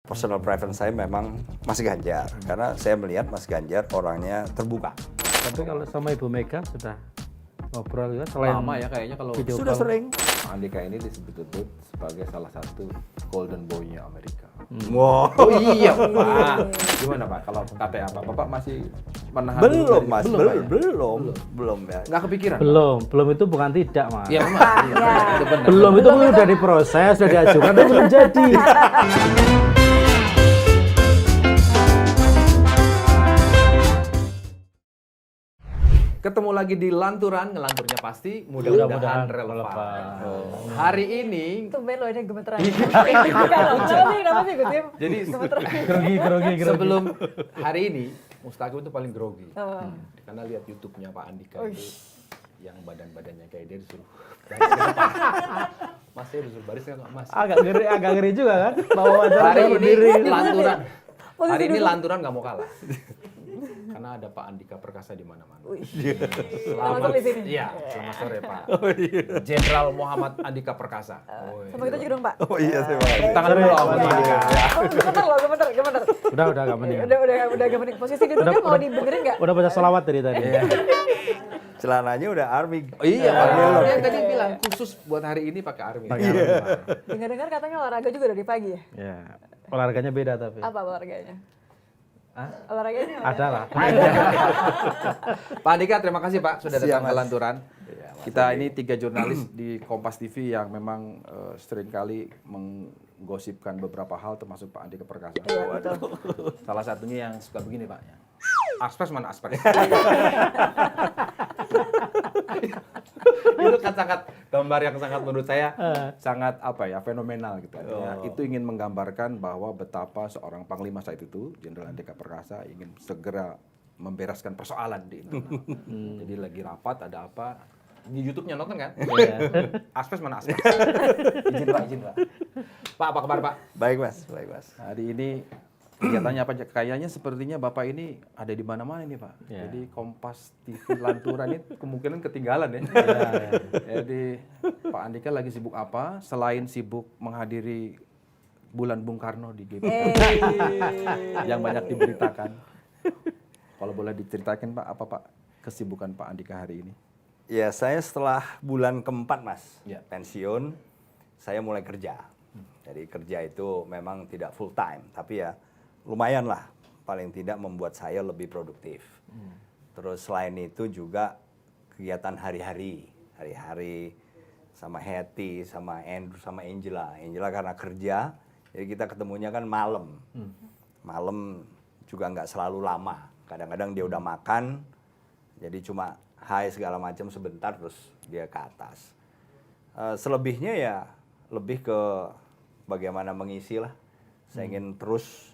personal preference saya memang Mas Ganjar. Karena saya melihat Mas Ganjar orangnya terbuka. Tapi kalau sama Ibu Mega sudah ngobrol juga selain Lama ya kayaknya kalau video Sudah call. sering. Pak Andika ini disebut-sebut sebagai salah satu golden boy-nya Amerika. Wow. Oh iya Pak. Gimana Pak kalau kata apa? Bapak masih menahan dulu Belum dari- Mas, Pak, ya? belum ya. Nggak kepikiran? Belum itu bukan tidak, Mas. Iya memang. Iya, itu benar. Belum itu udah diproses, sudah diajukan tapi belum jadi. Ketemu lagi di Lanturan, ngelanturnya pasti mudah-mudahan relevan. Hari ini Tumben lo ini gemeteran. Kenapa sih Gus Im? jadi Grogi. sebelum hari ini Mustaqim itu paling grogi. Oh. Karena lihat YouTube-nya Pak Andika itu yang badan-badannya kayak dia disuruh Mas saya disuruh baris nggak Mas? Agak ngeri juga kan. Bawa wawancara Hari ini berdiri. Lanturan. Posisi Hari ini duduk. Lanturan nggak mau kalah. Karena ada Pak Andika Perkasa di mana-mana. Selamat di sini. Iya, selamat sore Pak. Jenderal Muhammad Andika Perkasa. Sama kita juga dong Pak. Oh iya saya Mas. Tangan dulu Pak Andika. Oh, gemeter. Udah agak mending. Udah gemeter. Posisi duduknya mau dibenerin nggak? Udah baca selawat dari tadi. Celananya udah army. Oh iya, Army. dia tadi bilang khusus buat hari ini pakai army. Dengar-dengar katanya olahraga juga dari pagi ya? Ya. Olahraganya beda tapi. Apa olahraganya? Olahraganya apa? Ada lah. Pak Andika, terima kasih Pak sudah Siap, datang ke Mas. Lanturan. Kita ini 3 jurnalis di Kompas TV yang memang seringkali menggosipkan beberapa hal termasuk Pak Andika Perkasa. Iya, betul. Salah satunya yang suka begini Pak. Aspes mana aspes? Itu kan sangat gambar yang sangat menurut saya sangat fenomenal gitu. Artinya, itu ingin menggambarkan bahwa betapa seorang panglima saat itu Jenderal Andika Perkasa ingin segera membereskan persoalan di internal. Jadi lagi rapat ada apa di YouTube-nya nonton kan? Aspes mana aspes? Izin Pak. Pak apa kabar Pak? Baik Mas. Hari ini kegiatannya apa? Kayaknya sepertinya Bapak ini ada di mana-mana nih Pak. Ya. Jadi Kompas TV Lanturan ini kemungkinan ketinggalan ya. Jadi Pak Andika lagi sibuk apa? Selain sibuk menghadiri Bulan Bung Karno di GBK yang banyak diberitakan. Kalau boleh diceritakan Pak, apa Pak kesibukan Pak Andika hari ini? Ya saya setelah bulan keempat Mas, Ya. pensiun, saya mulai kerja. Jadi kerja itu memang tidak full time, tapi ya lumayan lah, paling tidak membuat saya lebih produktif. Terus selain itu juga kegiatan hari-hari sama Hetty, sama Andrew, sama Angela. Angela karena kerja, jadi kita ketemunya kan malam. Malam juga nggak selalu lama. Kadang-kadang dia udah makan, jadi cuma hai segala macam sebentar terus dia ke atas. Selebihnya ya lebih ke bagaimana mengisi lah. Saya ingin terus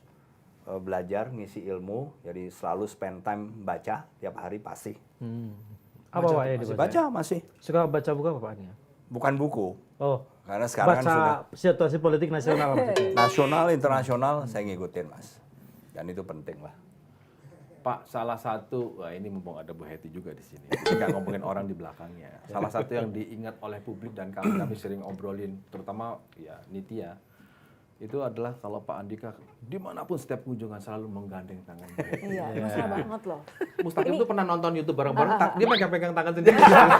belajar, ngisi ilmu, jadi selalu spend time baca tiap hari pasti. Apa Pak ya dibaca? Baca masih, Suka baca buku apa Pak? bukan buku. Oh. Karena sekarang kan Baca sudah situasi politik nasional maksudnya. nasional, internasional, saya ngikutin Mas. Dan itu penting lah. Pak, salah satu, wah ini mumpung ada Bu Hetty juga di sini, nggak ngomongin orang di belakangnya. Salah satu yang diingat oleh publik dan kami sering obrolin, terutama ya Nitya, itu adalah kalau Pak Andika dimanapun setiap kunjungan selalu menggandeng tangan Bu Hetty. Iya, mesra banget loh. Mustaqim tuh pernah nonton YouTube bareng-bareng, dia pegang-pegang tangan sendiri. Bilang,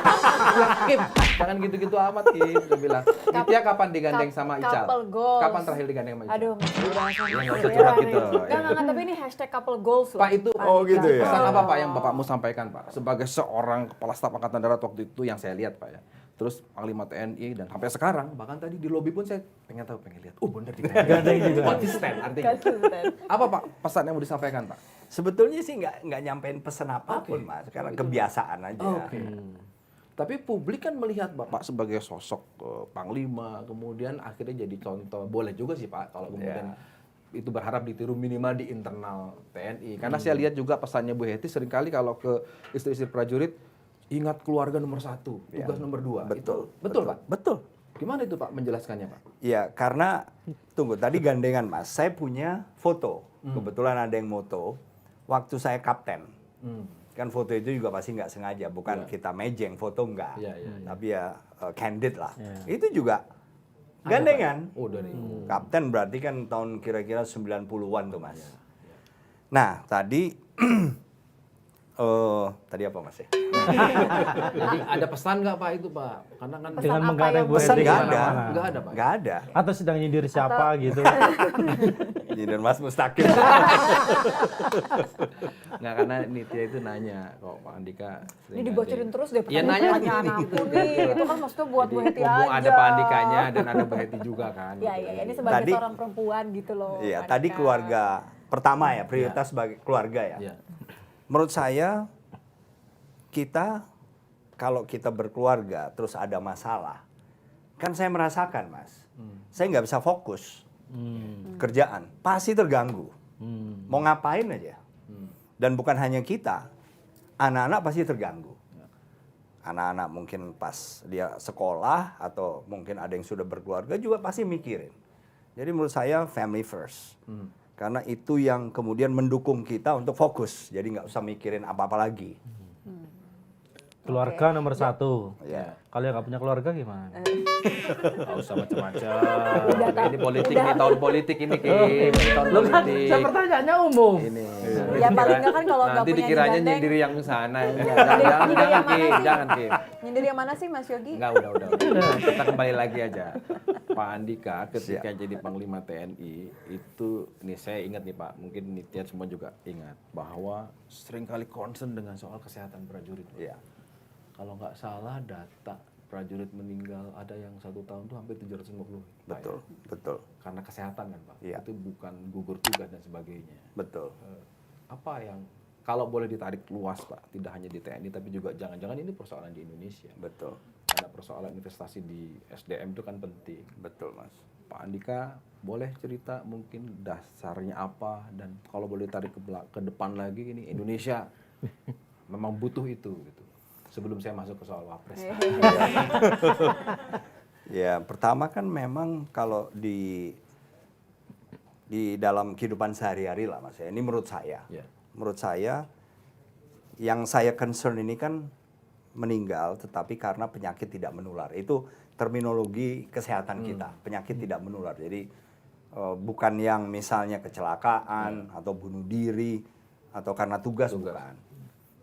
Kim, jangan gitu-gitu amat, Kim. Dia bilang, Nitya kapan digandeng sama Ical? couple goals. Kapan terakhir digandeng sama Ical? Aduh, nggak usah curhat gitu. Enggak, tapi ini hashtag couple goals loh. Pak itu gitu ya? pesan apa Pak yang Bapakmu sampaikan Pak sebagai seorang kepala staf angkatan darat waktu itu yang saya lihat Pak ya. Terus Panglima TNI dan sampai sekarang bahkan tadi di lobi pun saya pengen lihat. Oh bener digandeng juga. Konsisten artinya. Konsisten. Apa Pak pesan yang mau disampaikan Pak? Sebetulnya sih nggak nyampein pesan apapun Mas, karena kebiasaan aja. Tapi publik kan melihat Bapak sebagai sosok Panglima, kemudian akhirnya jadi contoh. Boleh juga sih Pak kalau kemudian itu berharap ditiru minimal di internal TNI. Karena saya lihat juga pesannya Bu Hetty seringkali kalau ke istri-istri prajurit, ingat keluarga nomor 1, tugas nomor 2. Betul Pak? Betul. Gimana itu Pak menjelaskannya Pak? Ya karena, tunggu tadi gandengan Mas, saya punya foto, kebetulan ada yang moto, waktu saya kapten. Kan foto itu juga pasti nggak sengaja, bukan kita mejeng, foto enggak. Tapi ya candid lah. Itu juga Gandengan. Oh, dari. Kapten berarti kan tahun kira-kira 90-an tuh, Mas. Nah, tadi tadi apa, Mas ya? Jadi ada pesan nggak Pak itu Pak? Karena kan Dengan apa menggandeng yang Bu Pesan Eti nggak ada. kemana-mana. nggak ada Pak. Nggak ada. Atau sedang nyindir siapa gitu. Nyindir Mas Mustaqim. Nggak, karena Nitya itu nanya kok Pak Andika. Ini dibocorin terus deh Iya, nanya pertanyaan aku nih. Itu kan maksudnya buat Bu Heti mumpung aja. ada Pak Andikanya dan ada Bu Heti juga kan. Iya, gitu. iya, ini sebagai Tadi- seorang perempuan gitu loh. Iya, Pak tadi Andika. keluarga pertama ya, prioritas sebagai keluarga ya. Iya. Menurut saya kita kalau kita berkeluarga terus ada masalah, kan saya merasakan, Mas. Saya nggak bisa fokus kerjaan, pasti terganggu. Mau ngapain aja. Dan bukan hanya kita, anak-anak pasti terganggu. Anak-anak mungkin pas dia sekolah atau mungkin ada yang sudah berkeluarga juga pasti mikirin. Jadi menurut saya family first. Karena itu yang kemudian mendukung kita untuk fokus. Jadi nggak usah mikirin apa-apa lagi. Keluarga nomor satu. Ya. Kalau yang nggak punya keluarga gimana? Nggak usah macam-macam. Ini politik nih, tahun politik ini Ki. Ini tahun Lo kan politik. saya pertanyaannya umum. Ini. Ya paling nggak kan kalau nggak Nanti punya dikiranya digandeng. nyindir yang sana. Nyindir Jangan yang Ki, mana sih? jangan Ki. Nyindir yang mana sih Mas Yogi? Enggak, udah. Kita kembali lagi aja. Pak Andika ketika jadi Panglima TNI itu, nih saya ingat nih Pak, mungkin Nitya semua juga ingat bahwa seringkali concern dengan soal kesehatan prajurit. Pak. Iya. Kalau nggak salah data prajurit meninggal ada yang 1 tahun tuh hampir 750. Pak, Betul, ya. betul, Karena kesehatan kan Pak. Iya. Itu bukan gugur tugas dan sebagainya. betul. Apa yang kalau boleh ditarik luas Pak, tidak hanya di TNI tapi juga jangan-jangan ini persoalan di Indonesia. Betul, Karena persoalan investasi di SDM itu kan penting. betul, Mas. Pak Andika boleh cerita mungkin dasarnya apa dan kalau boleh tarik ke depan lagi ini Indonesia memang butuh itu gitu. Sebelum saya masuk ke soal wapres. Ya, pertama kan memang kalau di dalam kehidupan sehari-hari lah, Mas. Ini menurut saya. Ya. Menurut saya yang saya concern ini kan meninggal tetapi karena penyakit tidak menular. Itu terminologi kesehatan kita, penyakit tidak menular. Jadi bukan yang misalnya kecelakaan atau bunuh diri atau karena tugas. Bukan.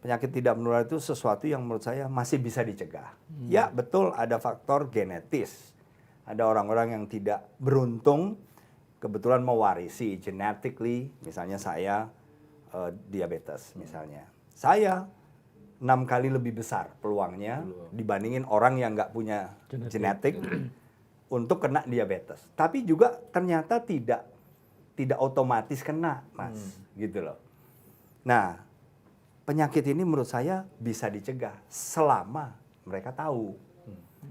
Penyakit tidak menular itu sesuatu yang menurut saya masih bisa dicegah. Ya, betul ada faktor genetis. Ada orang-orang yang tidak beruntung kebetulan mewarisi genetically, misalnya saya diabetes misalnya. Saya 6 kali lebih besar peluangnya dibandingin orang yang nggak punya genetik untuk kena diabetes. Tapi juga ternyata tidak otomatis kena, Mas, gitu loh. Nah, penyakit ini menurut saya bisa dicegah selama mereka tahu.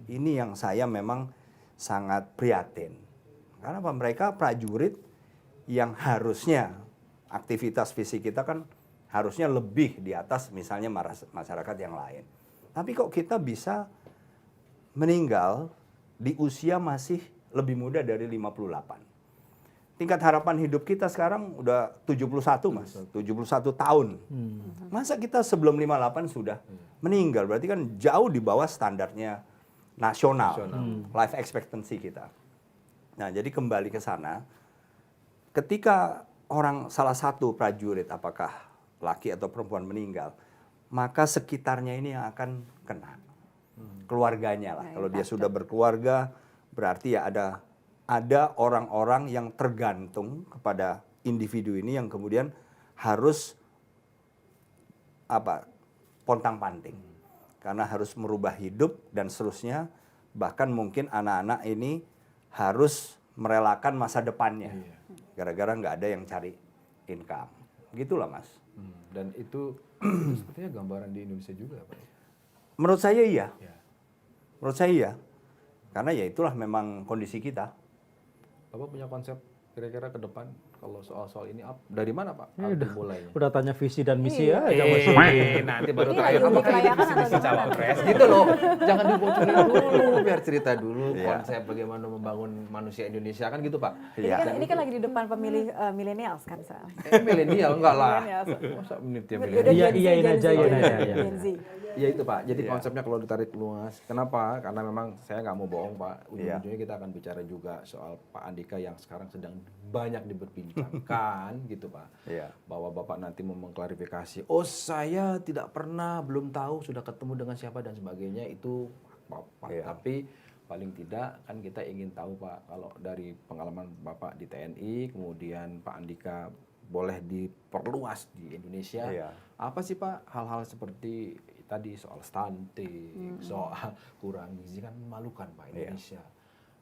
Ini yang saya memang sangat prihatin. Karena apa? Mereka prajurit yang harusnya aktivitas fisik kita kan harusnya lebih di atas misalnya masyarakat yang lain. Tapi kok kita bisa meninggal di usia masih lebih muda dari 58. Tingkat harapan hidup kita sekarang udah 71, Mas. 71 tahun. Masa kita sebelum 58 sudah meninggal? Berarti kan jauh di bawah standarnya nasional. Life expectancy kita. Nah, jadi kembali ke sana. Ketika salah satu prajurit, apakah laki atau perempuan meninggal, maka sekitarnya ini yang akan kena. Keluarganya lah. Kalau dia sudah berkeluarga, berarti ya ada orang-orang yang tergantung kepada individu ini yang kemudian harus pontang-panting karena harus merubah hidup dan seterusnya, bahkan mungkin anak-anak ini harus merelakan masa depannya gara-gara nggak ada yang cari income, gitulah, Mas. Dan itu sepertinya gambaran di Indonesia juga Pak. Menurut saya iya, Ya. menurut saya iya, karena ya itulah memang kondisi kita. Bapak punya konsep Kira-kira ke depan kalau soal-soal ini dari mana Pak? Ya, Arti mulainya. Udah tanya visi dan misi ya, udah masuk. Nanti baru Ini terakhir lagi uji apakah ini kelayakan visi-misi atau gimana? cawapres gitu loh. Jangan dibocorin dulu, biar cerita dulu Iya. konsep bagaimana membangun manusia Indonesia kan gitu Pak. Iya. Ini kan lagi di depan pemilih milenials kan soalnya. Milenial enggak lah. Millennials. Masa menit ya Udah milenial? Iya, Gen Z, iyain Gen aja, Z, iyain Gen aja, Z, iya. Gen Z. Ya itu Pak, jadi Iya. konsepnya kalau ditarik luas. Kenapa? Karena memang saya nggak mau bohong Pak. Iya. Ujung-ujungnya kita akan bicara juga soal Pak Andika yang sekarang sedang banyak diperbincangkan gitu Pak. Iya. Bahwa Bapak nanti mau mengklarifikasi, oh saya tidak pernah, belum tahu, sudah ketemu dengan siapa dan sebagainya, itu Bapak. Iya. Tapi paling tidak kan kita ingin tahu Pak, kalau dari pengalaman Bapak di TNI, kemudian Pak Andika boleh diperluas di Indonesia. Iya. Apa sih Pak hal-hal seperti tadi soal stunting, soal kurang gizi kan memalukan Pak Indonesia.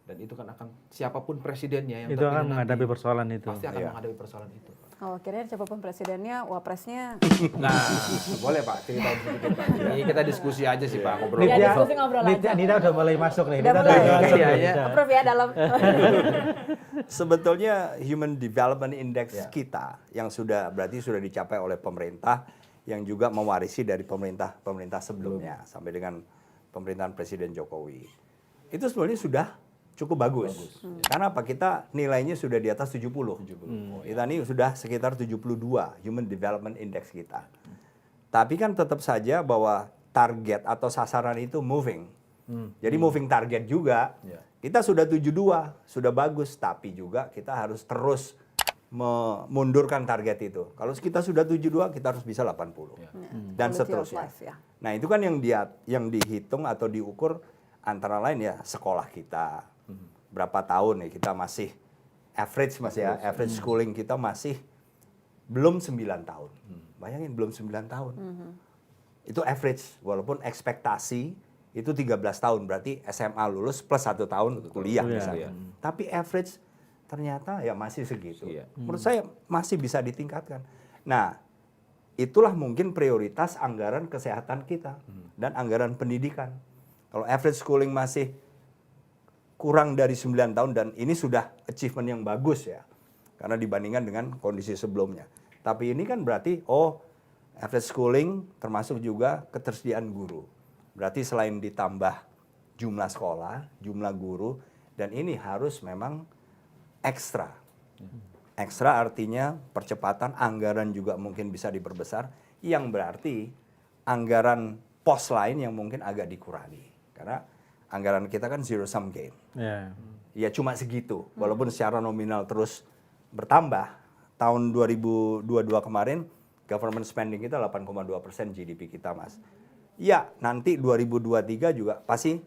Dan itu kan akan siapapun presidennya yang Itu terpilih akan menghadapi nanti, persoalan itu. pasti akan Iya. menghadapi persoalan itu. Pak. Oh, kirain siapapun presidennya, wapresnya. Nah, boleh Pak ceritain sedikit Pak. Ini kita diskusi aja sih Pak, ngobrol. Iya, Nida, diskusi ngobrol aja. Nida udah mulai masuk nih. Udah Nida mulai. masuk Iya, nih, iya. Nida. Approve ya dalam. Sebetulnya Human Development Index kita yang berarti sudah dicapai oleh pemerintah yang juga mewarisi dari pemerintah sebelumnya sampai dengan pemerintahan Presiden Jokowi. Itu sebenarnya sudah cukup bagus. Karena apa? Kita nilainya sudah di atas 70. Kita ini sudah sekitar 72 Human Development Index kita. Tapi kan tetap saja bahwa target atau sasaran itu moving. Jadi moving target juga. Iya. Kita sudah 72, sudah bagus, tapi juga kita harus terus memundurkan target itu. Kalau kita sudah 72, kita harus bisa 80. Dan Quality of seterusnya. life, ya. Nah, itu kan yang dihitung atau diukur antara lain ya sekolah kita. Berapa tahun ya kita masih average average schooling kita masih belum 9 tahun. Bayangin belum 9 tahun. Itu average, walaupun ekspektasi itu 13 tahun, berarti SMA lulus plus 1 tahun kuliah misalnya. Tapi average ternyata ya masih segitu. Iya. Menurut saya masih bisa ditingkatkan. Nah, itulah mungkin prioritas anggaran kesehatan kita dan anggaran pendidikan. Kalau average schooling masih kurang dari 9 tahun dan ini sudah achievement yang bagus ya. Karena dibandingkan dengan kondisi sebelumnya. Tapi ini kan berarti average schooling termasuk juga ketersediaan guru. Berarti selain ditambah jumlah sekolah, jumlah guru, dan ini harus memang ekstra. Ekstra artinya percepatan, anggaran juga mungkin bisa diperbesar, yang berarti anggaran pos lain yang mungkin agak dikurangi. Karena anggaran kita kan zero sum game. Ya. Ya cuma segitu, walaupun secara nominal terus bertambah. Tahun 2022 kemarin, government spending kita 8,2% GDP kita, Mas. Ya, nanti 2023 juga pasti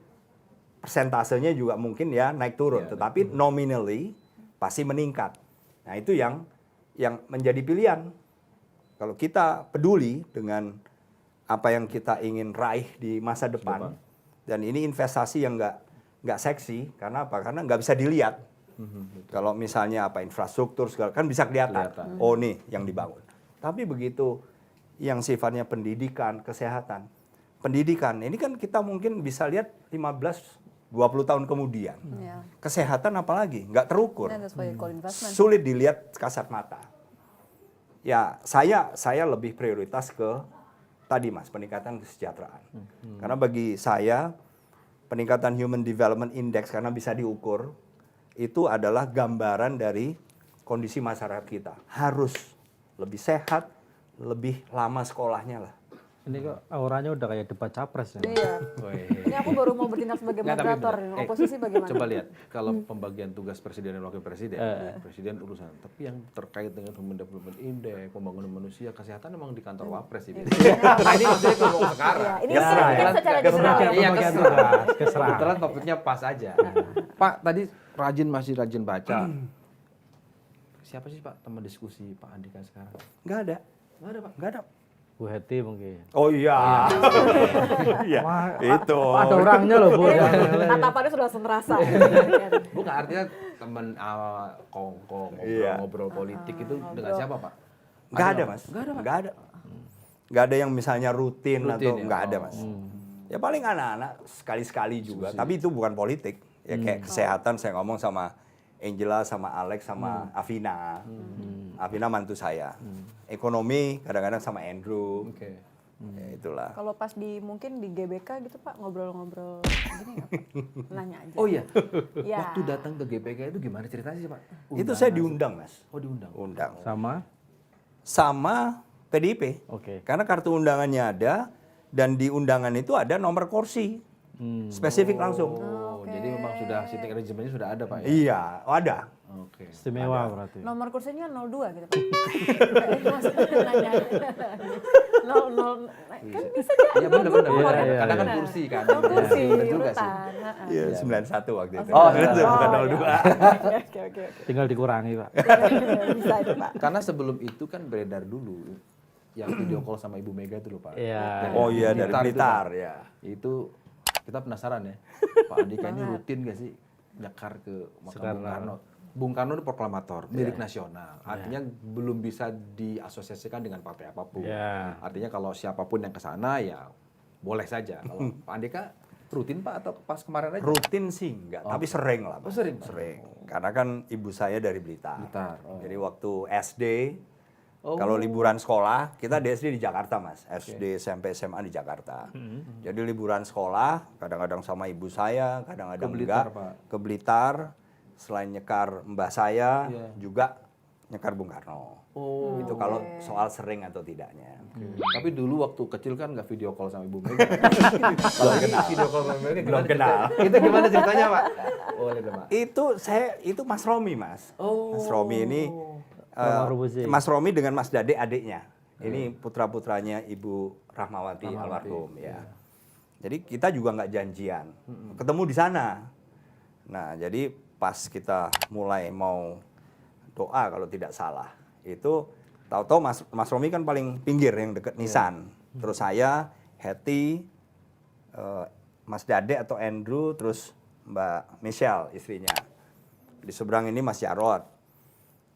persentasenya juga mungkin ya naik turun, tetapi nominally pasti meningkat. Nah, itu yang menjadi pilihan. Kalau kita peduli dengan apa yang kita ingin raih di masa depan, dan ini investasi yang nggak seksi, karena apa? Karena nggak bisa dilihat. Kalau misalnya infrastruktur segala kan bisa kelihatan. Oh nih yang dibangun. Tapi begitu yang sifatnya pendidikan, kesehatan. Pendidikan ini kan kita mungkin bisa lihat 15-20 tahun kemudian. Ya. Kesehatan apalagi nggak terukur. Dan that's why you call investment. Sulit dilihat kasat mata. Ya, saya lebih prioritas ke tadi Mas, peningkatan kesejahteraan. Karena bagi saya peningkatan Human Development Index karena bisa diukur itu adalah gambaran dari kondisi masyarakat kita. Harus lebih sehat, lebih lama sekolahnya lah. Ini kok auranya udah kayak debat capres ya. Iya. Ini aku baru mau bertindak sebagai Nggak, tapi moderator. bener. Oposisi bagaimana? Coba lihat, kalau pembagian tugas presiden dan wakil presiden, presiden urusan. Tapi yang terkait dengan Human Development Index, pembangunan manusia, kesehatan memang di kantor wapres ini. Nah ini maksudnya ngomong sekarang. Iya, ini Kesrah, mungkin ya. secara Kesrah. general. Iya Pembagian kesrah. tugas, kesrah. Kebetulan topiknya pas aja. Pak, tadi masih rajin baca. Siapa sih Pak teman diskusi Pak Andika sekarang? Nggak ada. Nggak ada Pak. Nggak ada. Bu Heti mungkin. Oh iya. Iya. Wah, Itu. Ada orangnya loh Bu. Tatapannya sudah langsung terasa. Bukan artinya teman kongko Iya. ngobrol politik itu dengan siapa Pak? Nggak ada Mas. Nggak ada Pak. Nggak ada. Nggak ada yang misalnya rutin atau ya? nggak ada Mas. Ya paling anak-anak sekali-sekali juga. Tapi itu bukan politik. Ya kayak kesehatan saya ngomong sama Angela sama Alex sama Avina. Avina mantu saya. Ekonomi kadang-kadang sama Andrew. Oke. Ya, itulah. Kalau pas mungkin di GBK gitu Pak, ngobrol-ngobrol gini nggak Pak? Nanya aja. Oh iya. Ya. Waktu datang ke GPK itu gimana ceritanya sih, Pak? Itu saya diundang, Mas. Oh, diundang. Undang. Sama? PDIP. Oke. Karena kartu undangannya ada dan di undangan itu ada nomor kursi. Spesifik langsung. Oh, jadi memang sudah sitting arrangement-nya sudah ada, Pak ya? Iya, ada. Oke. Istimewa berarti. Nomor kursinya 02 gitu Pak. Maksudnya nanya. 00 kan bisa jadi. Iya benar benar. Iya, iya, Karena kan iya. kursi kan. Oh, kursi, Benar juga sih. urutan. Heeh. Iya, 91 waktu itu. Oh, bukan Oh, 02. iya. Oke. Tinggal dikurangi, Pak. Bisa itu Pak. Karena sebelum itu kan beredar dulu yang video call sama Ibu Mega itu loh, Pak. Iya. Oh iya, dari itu, Blitar, Pak. ya. Itu kita penasaran ya. Pak Andika ini rutin gak sih nyekar ke makam Bung Karno? Bung Karno itu proklamator, milik nasional. Artinya belum bisa diasosiasikan dengan partai apapun. Iya. Artinya kalau siapapun yang ke sana ya boleh saja. Kalau Pak Andika rutin Pak atau pas kemarin aja? Rutin sih enggak, tapi sering lah. Mas. Oh, sering, Pak? Sering. Karena kan ibu saya dari Blitar. Blitar, oh. Jadi waktu SD, Oh. kalau liburan sekolah, kita di SD di Jakarta, Mas. SD, SMP, SMA di Jakarta. Jadi liburan sekolah, kadang-kadang sama ibu saya, kadang-kadang Ke Blitar, enggak. Pak. Ke Blitar, selain nyekar mbah saya, Iya. juga nyekar Bung Karno. Oh. Itu kalau soal sering atau tidaknya. Tapi dulu waktu kecil kan nggak video call sama Ibu Mega. Belum kenal. Video call sama Mega Belum kenal. Itu gimana ceritanya, Pak? Boleh dong, Pak. Itu Mas Romi, Mas. Oh. Mas Romi ini Almarhum. Mas Romi dengan Mas Dade adiknya. Ini putra-putranya Ibu Rahmawati almarhum ya. Jadi kita juga nggak janjian. Ketemu di sana. Nah, jadi pas kita mulai mau doa kalau tidak salah, itu tahu-tahu Mas Romi kan paling pinggir yang deket Nisan. Terus saya, Hetty, Mas Dade atau Andrew, terus Mbak Michelle istrinya. Di seberang ini Mas Jarod.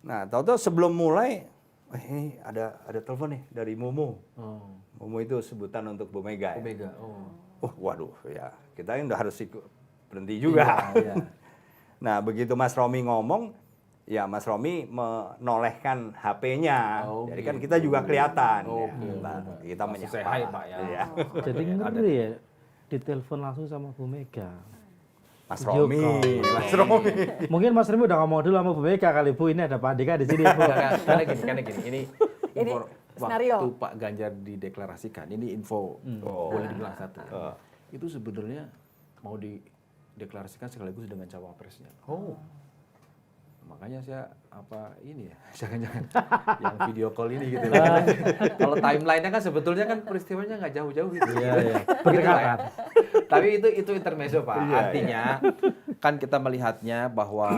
Nah, tahu-tahu sebelum mulai, ini ada telepon nih dari Mumu. Oh. Mumu itu sebutan untuk Bu Mega. Bu Ya. Mega. Oh. Waduh, ya kita yang udah harus berhenti juga. Iya, iya. Nah, begitu Mas Romi ngomong, ya Mas Romi menolehkan HP-nya. Oh, Jadi kan gitu. kita juga kelihatan. Oke. Ya. Nah, kita Langsung menyapa. say hi, Pak, ya. Iya. Jadi ngeri ya. Ditelepon langsung sama Bu Mega. Mas Video Romi, call. Mas Romi. Mungkin Mas Remi udah ngomong dulu sama Bu Mega kali, Bu, ini ada Pak Andika di sini, Bu. Karena gini. Ini Ini info skenario. waktu Pak Ganjar dideklarasikan. Ini info boleh dibilang satu. Itu sebenarnya mau dideklarasikan sekaligus dengan cawapresnya. Oh. Makanya saya ini ya, jangan-jangan yang video call ini gitu. Kalau timelinenya kan sebetulnya kan peristiwanya nggak jauh-jauh gitu. Iya, iya. Gitu, Berdekatan. Pak. Tapi itu intermezzo, Pak. Iya, Artinya kan kita melihatnya bahwa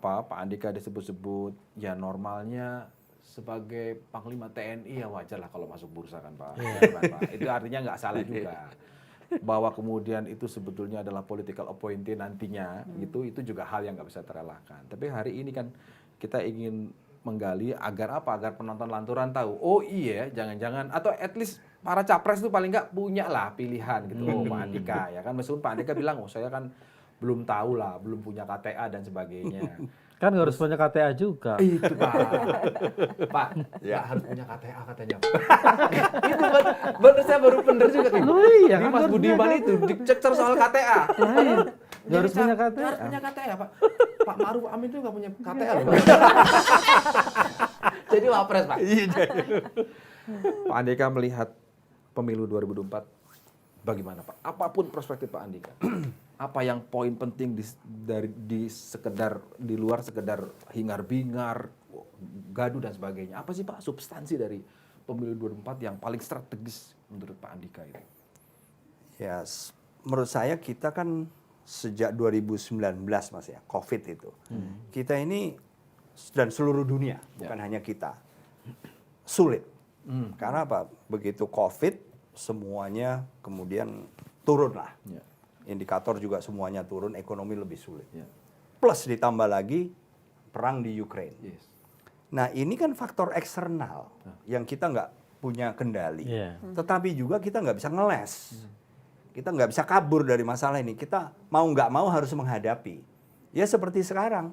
Pak Andika disebut-sebut ya normalnya sebagai Panglima TNI ya wajar lah kalau masuk bursa kan, Pak. Pak. Itu artinya nggak salah juga. Bahwa kemudian itu sebetulnya adalah political appointee nantinya itu juga hal yang nggak bisa terelakkan. Tapi hari ini kan kita ingin menggali agar apa? Agar penonton lanturan tahu. Oh iya, jangan-jangan atau at least para capres itu paling nggak punya lah pilihan gitu. Oh Pak Andika ya kan. Meskipun Pak Andika bilang, oh saya kan belum tahu lah, belum punya KTA dan sebagainya. Kan harus punya KTA juga. Itu Pak. Pak, Ya. harus punya KTA katanya. Itu bener saya baru bener juga tuh. Oh iya, Ini kan Mas harus Budiman punya itu dicek soal KTA. Nggak harus punya KTA. Harus punya KTA, Pak. Pak Maruf Amin itu nggak punya KTA loh. Jadi wapres, Pak. Pak Andika melihat pemilu 2024 bagaimana, Pak? Apapun perspektif Pak Andika. Apa yang poin penting di luar sekedar hingar-bingar, gaduh dan sebagainya. Apa sih Pak substansi dari pemilu 2024 yang paling strategis menurut Pak Andika itu? Ya, menurut saya kita kan sejak 2019 Mas ya, Covid itu. Kita ini dan seluruh dunia, bukan hanya kita. Sulit. Karena apa? Begitu Covid semuanya kemudian turun lah. Ya. Indikator juga semuanya turun, ekonomi lebih sulit. Ya. Plus ditambah lagi perang di Ukraine. Yes. Nah ini kan faktor eksternal yang kita nggak punya kendali. Iya. Tetapi juga kita nggak bisa ngeles. Kita nggak bisa kabur dari masalah ini. Kita mau nggak mau harus menghadapi. Ya seperti sekarang.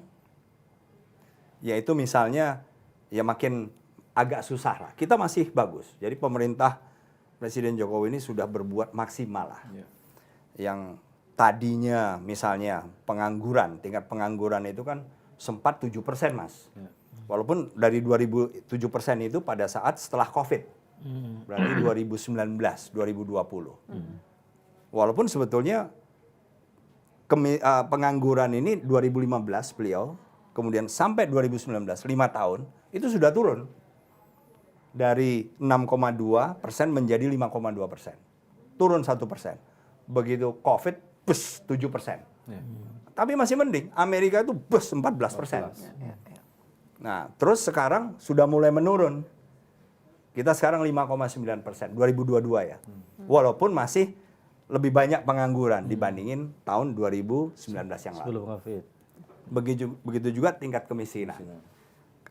Yaitu misalnya ya makin agak susah lah. Kita masih bagus. Jadi pemerintah Presiden Jokowi ini sudah berbuat maksimal lah. Yang tadinya misalnya pengangguran, tingkat pengangguran itu kan sempat 7% Mas. Walaupun dari 2007% itu pada saat setelah COVID. Berarti 2019, 2020. Walaupun sebetulnya pengangguran ini 2015 beliau, kemudian sampai 2019, 5 tahun, itu sudah turun. Dari 6,2% menjadi 5,2%. Turun 1%. Begitu COVID, bus 7%. Tapi masih mending, Amerika itu bus 14%. Nah, terus sekarang sudah mulai menurun. Kita sekarang 5,9%, 2022 ya. Walaupun masih lebih banyak pengangguran dibandingin tahun 2019 yang lalu. Sebelum COVID. Begitu juga tingkat kemiskinan.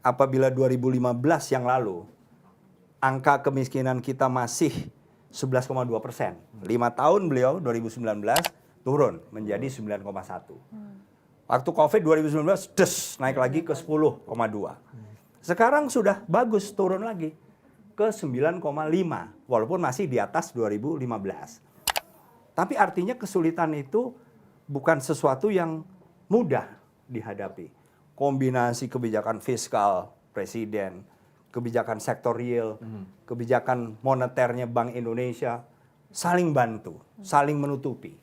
Apabila 2015 yang lalu, angka kemiskinan kita masih 11,2%. 5 tahun beliau, 2019, turun menjadi 9,1. Waktu COVID 2019, naik lagi ke 10,2. Sekarang sudah bagus, turun lagi ke 9,5, walaupun masih di atas 2015. Tapi artinya kesulitan itu bukan sesuatu yang mudah dihadapi. Kombinasi kebijakan fiskal Presiden, kebijakan sektor real, kebijakan moneternya Bank Indonesia, saling bantu, saling menutupi.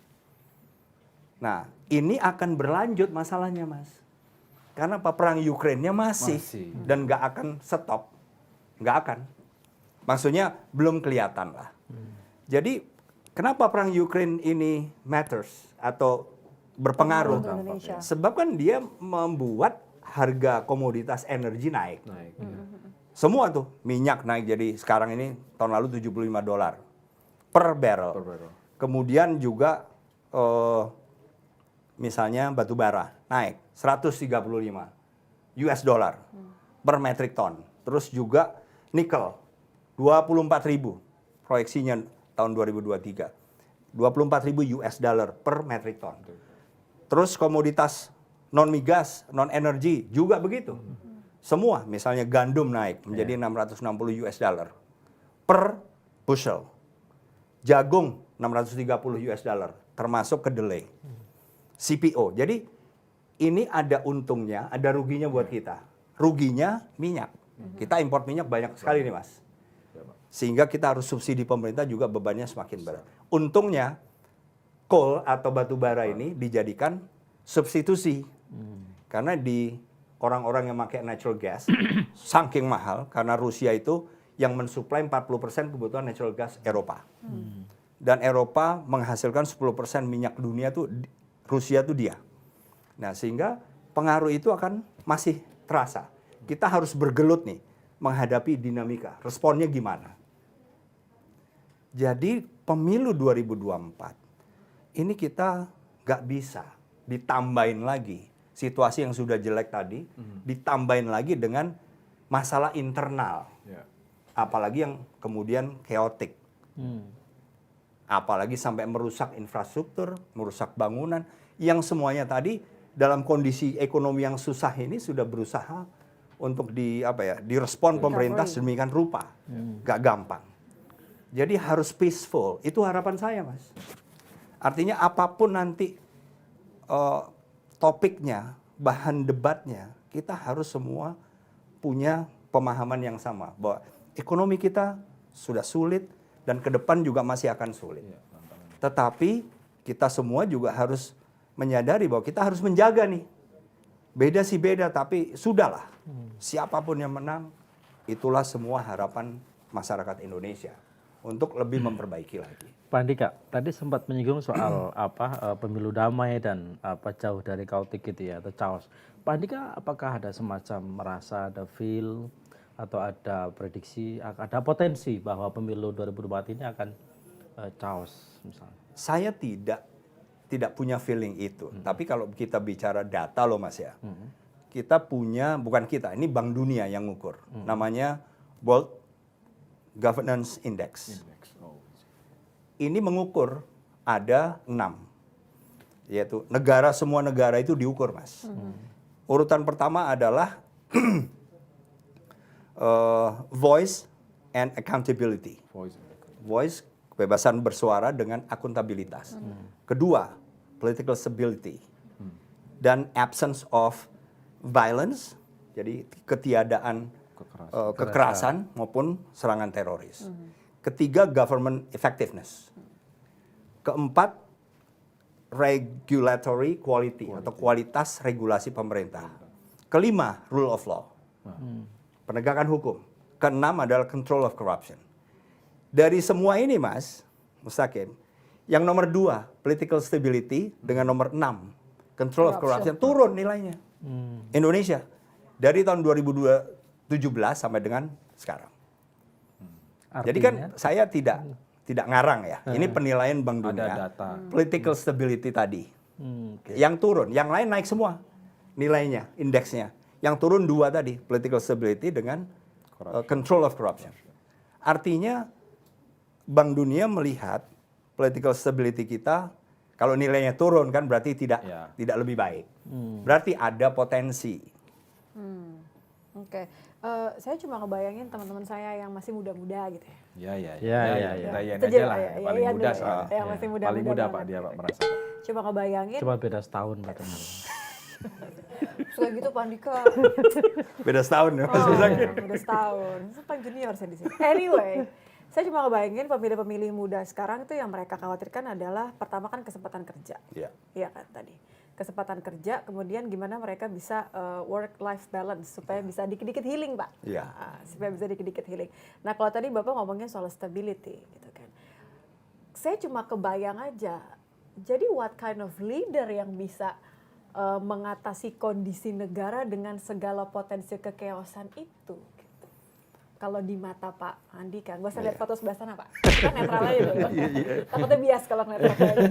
Nah, ini akan berlanjut masalahnya, Mas. Karena perang Ukraina masih dan nggak akan stop. Nggak akan. Maksudnya belum kelihatan lah. Jadi kenapa perang Ukraina ini matters atau berpengaruh? Sebab kan dia membuat harga komoditas energi naik. Semua tuh, minyak naik jadi sekarang ini tahun lalu $75 per barrel. Kemudian juga misalnya batu bara naik 135 US dollar per metric ton. Terus juga nikel 24.000 proyeksinya tahun 2023. 24.000 US dollar per metric ton. Terus komoditas non migas, non energi juga begitu. Semua, misalnya gandum naik menjadi 660 US dollar per bushel. Jagung 630 US dollar termasuk kedelai. CPO. Jadi ini ada untungnya, ada ruginya buat kita. Ruginya minyak. Kita import minyak banyak sekali nih, Mas. Sehingga kita harus subsidi pemerintah juga bebannya semakin berat. Untungnya coal atau batu bara ini dijadikan substitusi. Karena di orang-orang yang pakai natural gas saking mahal karena Rusia itu yang mensuplai 40% kebutuhan natural gas Eropa. Dan Eropa menghasilkan 10% minyak dunia tuh Rusia tuh dia. Nah, sehingga pengaruh itu akan masih terasa. Kita harus bergelut nih menghadapi dinamika. Responnya gimana? Jadi pemilu 2024 ini kita nggak bisa ditambahin lagi situasi yang sudah jelek tadi, ditambahin lagi dengan masalah internal. Apalagi yang kemudian chaotic. Apalagi sampai merusak infrastruktur, merusak bangunan, yang semuanya tadi dalam kondisi ekonomi yang susah ini sudah berusaha untuk direspon pemerintah sedemikian rupa. Gak gampang. Jadi harus peaceful, itu harapan saya, Mas. Artinya apapun nanti topiknya, bahan debatnya, kita harus semua punya pemahaman yang sama. Bahwa ekonomi kita sudah sulit, dan ke depan juga masih akan sulit. Tetapi kita semua juga harus menyadari bahwa kita harus menjaga nih. Beda sih beda, tapi sudahlah. Siapapun yang menang, itulah semua harapan masyarakat Indonesia untuk lebih memperbaiki lagi. Pak Andika, tadi sempat menyinggung soal pemilu damai dan jauh dari kaotik gitu ya, atau chaos. Pak Andika, apakah ada semacam merasa ada feel atau ada prediksi, ada potensi bahwa pemilu 2024 ini akan chaos misalnya? Saya tidak punya feeling itu. Tapi kalau kita bicara data loh, Mas ya. Kita punya, bukan kita, ini Bank Dunia yang ngukur. Namanya World Governance Index. Ini mengukur ada 6. Yaitu semua negara itu diukur, Mas. Urutan pertama adalah voice and accountability. Voice. Voice, kebebasan bersuara dengan akuntabilitas. Kedua, political stability. Dan absence of violence, jadi ketiadaan kekerasan maupun serangan teroris. Ketiga, government effectiveness. Keempat, regulatory quality atau kualitas regulasi pemerintah. Kelima, rule of law. Penegakan hukum. Keenam adalah control of corruption. Dari semua ini, Mas Mustaqim, yang nomor 2, political stability, dengan nomor 6, control of corruption, turun nilainya. Indonesia dari tahun 2017 sampai dengan sekarang. Jadi kan saya tidak ngarang ya. Ini penilaian Bank Dunia. Ada data. Political stability tadi. Yang turun, yang lain naik semua nilainya, indeksnya. Yang turun 2 tadi, political stability dengan control of corruption. Artinya Bank Dunia melihat political stability kita, kalau nilainya turun kan berarti tidak lebih baik. Berarti ada potensi. Oke. Saya cuma ngebayangin teman-teman saya yang masih muda-muda gitu ya. Ya. Ya. Kita aja lah, paling Iya, muda dulu. soalnya. Yang masih muda-muda Paling muda Pak banget. dia Pak merasa. Cuma ngebayangin, Cuma beda setahun Pak. suka gitu Pak Andika. Beda setahun ya Mas Oh, Mustaqim. udah setahun. Paling junior saya di sini. Anyway, saya cuma ngebayangin pemilih-pemilih muda sekarang itu yang mereka khawatirkan adalah pertama kan kesempatan kerja. Iya. Iya kan tadi. Kesempatan kerja, kemudian gimana mereka bisa work-life balance supaya bisa dikit-dikit healing, Pak. Iya. Supaya bisa dikit-dikit healing. Nah, kalau tadi Bapak ngomongnya soal stability gitu kan. Saya cuma kebayang aja. Jadi what kind of leader yang bisa mengatasi kondisi negara dengan segala potensi kekeosan itu gitu. Kalau di mata Pak Andi kan, gak usah lihat foto sebelah sana Pak. Kita netral aja dulu. Takutnya bias kalau ngeliat foto aja.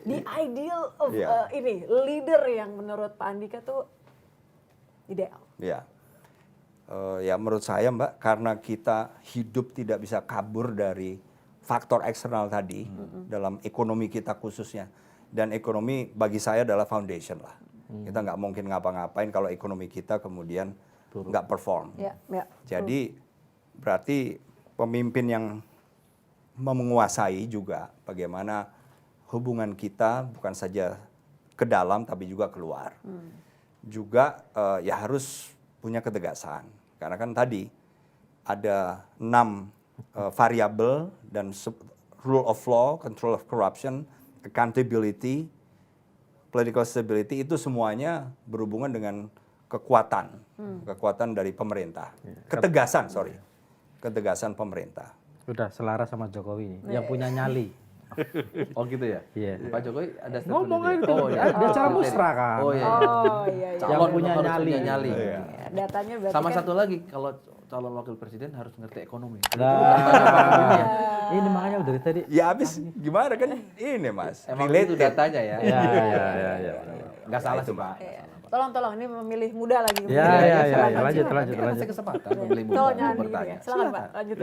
The ideal of ini leader yang menurut Pak Andika tuh ideal. Ya. Ya menurut saya Mbak, karena kita hidup tidak bisa kabur dari faktor eksternal tadi dalam ekonomi kita khususnya. Dan ekonomi bagi saya adalah foundation lah. Kita nggak mungkin ngapa-ngapain kalau ekonomi kita kemudian nggak perform. Ya. Jadi berarti pemimpin yang menguasai juga bagaimana hubungan kita bukan saja ke dalam tapi juga keluar. Juga ya harus punya ketegasan. Karena kan tadi ada 6 variabel dan rule of law, control of corruption, accountability, political stability itu semuanya berhubungan dengan kekuatan, kekuatan dari pemerintah. Ketegasan ketegasan pemerintah. Udah selaras sama Jokowi nih, yang punya nyali. Oh gitu ya? Iya. Pak Jokowi ada statement Ngomong itu? aja, Oh iya. dia cara musra kan. Oh iya. Oh iya. Yang punya harus nyali. punya nyali. Iya. Datanya berarti Sama kan satu lagi, kalau calon wakil presiden harus ngerti ekonomi. Ini makanya dari tadi. Ya habis gimana kan ini Mas. Emang itu datanya ya? Ya. Nggak salah sih Pak. Iya. Tolong ini memilih muda lagi. Ya. Lanjut. Kasih kesempatan pemilih muda Tolong untuk jangan bertanya. gitu ya. Silakan Pak, lanjut.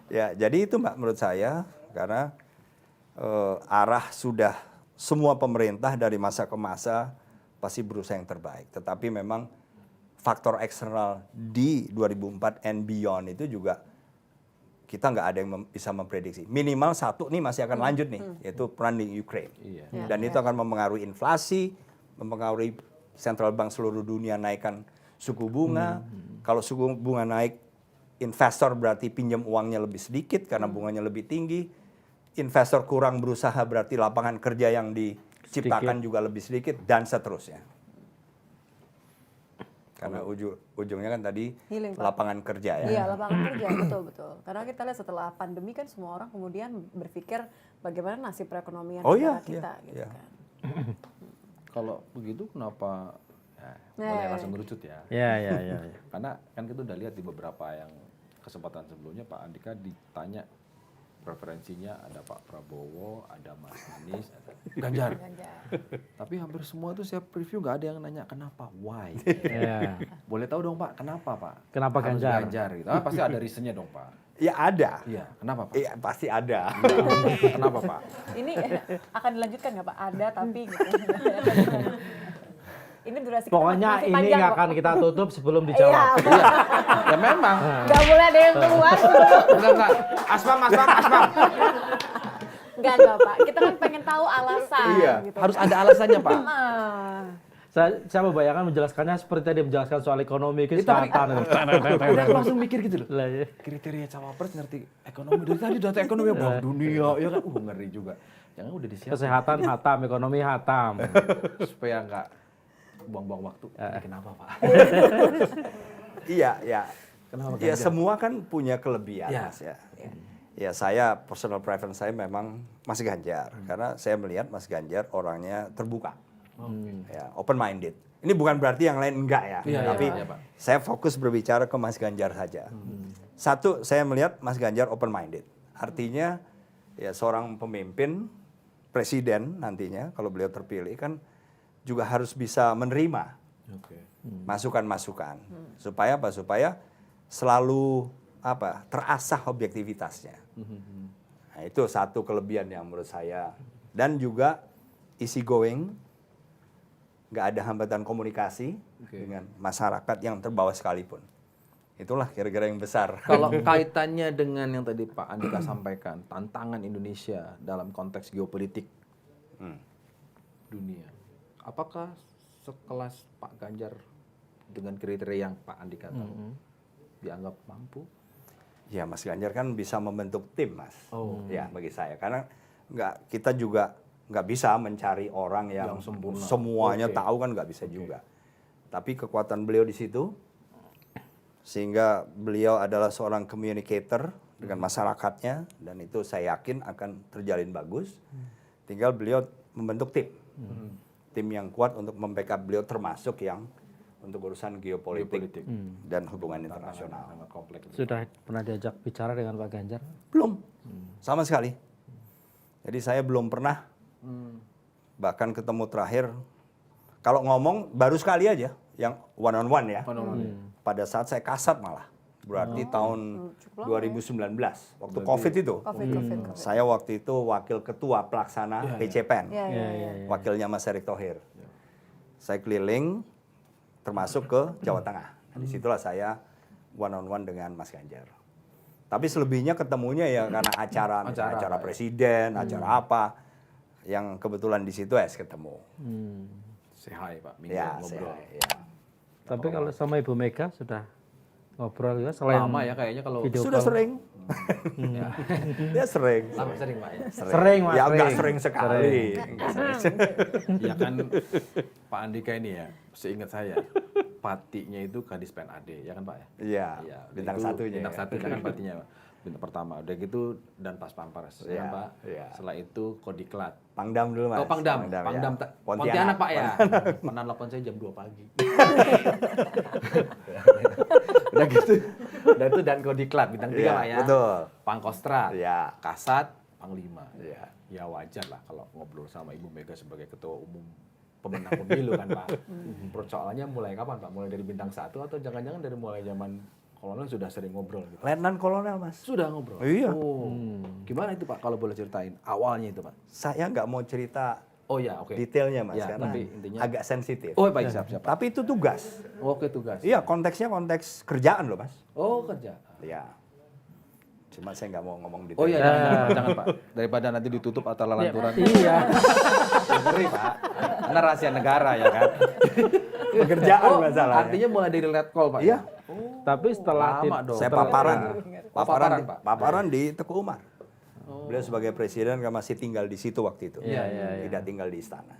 Ya, jadi itu Mbak menurut saya karena arah sudah semua pemerintah dari masa ke masa pasti berusaha yang terbaik. Tetapi memang faktor eksternal di 2004 and beyond itu juga kita nggak ada yang bisa memprediksi. Minimal satu nih masih akan lanjut nih, yaitu perang di Ukraine. Iya. Dan itu akan mempengaruhi inflasi, mempengaruhi central bank seluruh dunia naikkan suku bunga. Kalau suku bunga naik, investor berarti pinjam uangnya lebih sedikit karena bunganya lebih tinggi. Investor kurang berusaha berarti lapangan kerja yang diciptakan juga lebih sedikit dan seterusnya. Karena ujungnya kan tadi Healing, Pak. lapangan kerja ya. Iya, lapangan kerja, betul. Karena kita lihat setelah pandemi kan semua orang kemudian berpikir bagaimana nasib perekonomian negara kita gitu kan. Kalau begitu kenapa Nah. boleh langsung ngerucut ya? Ya. Karena kan kita udah lihat di beberapa yang kesempatan sebelumnya Pak Andika ditanya preferensinya ada Pak Prabowo, ada Mas Anies, ada Ganjar. Tapi hampir semua itu saya preview nggak ada yang nanya kenapa, why. Ya. Boleh tahu dong Pak, kenapa Pak? Kenapa Harus Ganjar? Ganjar gitu. Pasti ada reasonnya dong Pak. Ya ada. Iya, kenapa Pak? Iya pasti ada. Kenapa Pak? Ini akan dilanjutkan nggak Pak? Ada tapi gitu. Ini durasi kita Pokoknya masih ini panjang nggak kok. akan kita tutup sebelum Iya, dijawab. Iya, ya memang. nggak boleh ada yang keluar. Enggak. Aspam. Enggak, Pak. Kita kan pengen tahu alasan. Iya, gitu. harus ada alasannya, Pak. Ah. Saya membayangkan menjelaskannya seperti tadi menjelaskan soal ekonomi, kesehatan. Udah aku langsung mikir gitu loh. Lah, ya. Kriteria cawapres ngerti ekonomi dari tadi data ekonomi Bank Dunia ya kan ngeri juga. Jangan udah disiapin Kesehatan hatam, ekonomi hatam. supaya nggak buang-buang waktu. Kenapa, Pak? Iya, ya. Kenapa Ya Ganjar? semua kan punya kelebihan, Ya. Mas ya. Ya saya personal preference saya memang Mas Ganjar karena saya melihat Mas Ganjar orangnya terbuka. Ya, open minded. Ini bukan berarti yang lain enggak ya, Iya, tapi iya, Pak. saya fokus berbicara ke Mas Ganjar saja. Satu, saya melihat Mas Ganjar open minded. Artinya ya seorang pemimpin, presiden nantinya kalau beliau terpilih kan juga harus bisa menerima Oke. masukan-masukan supaya apa? Supaya selalu terasah objektivitasnya. Nah, itu satu kelebihan yang menurut saya dan juga easy going, nggak ada hambatan komunikasi dengan masyarakat yang terbawa sekalipun. Itulah kira-kira yang besar. Kalau kaitannya dengan yang tadi Pak Andika sampaikan, tantangan Indonesia dalam konteks geopolitik dunia, apakah sekelas Pak Ganjar dengan kriteria yang Pak Andika tahu dianggap mampu? Ya Mas Ganjar kan bisa membentuk tim, Mas. Oh. Ya bagi saya karena kita juga nggak bisa mencari orang yang sempurna. semuanya Oke. tahu kan nggak bisa juga. Tapi kekuatan beliau di situ sehingga beliau adalah seorang communicator dengan masyarakatnya dan itu saya yakin akan terjalin bagus. Tinggal beliau membentuk tim. Tim yang kuat untuk membackup beliau termasuk yang untuk urusan geopolitik dan hubungan internasional. Sangat kompleks. Sudah pernah diajak bicara dengan Pak Ganjar? Belum. Sama sekali. Jadi saya belum pernah bahkan ketemu terakhir kalau ngomong baru sekali aja yang one on one ya. Pada saat saya kasat malah. Berarti tahun 2019 waktu Covid itu. Covid. Saya waktu itu wakil ketua pelaksana PCPEN. Iya. Wakilnya Mas Erick Thohir. Saya keliling termasuk ke Jawa Tengah. Nah, disitulah saya one on one dengan Mas Ganjar. Tapi selebihnya ketemunya ya karena acara presiden, acara apa yang kebetulan di situ ketemu. Say hi, Pak. Ya, Ngobrol. ya. Tapi kalau sama Ibu Mega sudah ngobrol juga selain Lama ya kayaknya kalau video Sudah call? sering. Dia sering. lama sering, Pak ya. Sering, Mas. Ya enggak sering. sering sekali. Enggak sering. Ya kan Pak Andika ini ya, seingat saya patinya itu Kadis PNAD, ya kan Pak ya? Iya, Iya, udah bintang itu satunya. Bintang ya. satu kan patinya, Pak. Bintang pertama, udah gitu dan Pas Pampres, ya Iya, kan Pak? iya. Setelah itu Kodiklat. Pangdam dulu Mas. Oh Pangdam, ya. Pontianak Pak ya. Pernah nelfon saya jam 2 pagi. Udah gitu, udah itu dan Kodiklat bintang 3 Iya, Pak ya. betul. Pangkostrat, Iya. Kasat, Panglima. Iya. Ya wajar lah kalau ngobrol sama Ibu Mega sebagai ketua umum pemenang pemilu kan Pak. Persoalannya mulai kapan Pak? Mulai dari bintang 1 atau jangan-jangan dari mulai zaman kolonel sudah sering ngobrol gitu? Letnan Kolonel Mas. Sudah ngobrol? Iya. Oh. Gimana itu Pak kalau boleh ceritain awalnya itu Pak? Saya nggak mau cerita Oh ya, oke. detailnya Mas Ya, karena tapi intinya- agak sensitif. Oh baik, siap. Tapi itu tugas. Oke, tugas. Iya, konteksnya konteks kerjaan loh Mas. Oh, kerja. Iya. Cuma saya nggak mau ngomong detail. Oh iya, jangan Pak. Daripada nanti ditutup atau lalanturan. Iya. Ngeri Pak. Karena rahasia negara ya kan. Pekerjaan Oh, masalahnya. artinya mulai dari let call Pak. Iya. Tapi setelah Lama dong. Saya setelah- paparan. paparan, Pak. Paparan di Teguh Umar. Beliau sebagai presiden kan masih tinggal di situ waktu itu. Iya. Tidak tinggal di istana.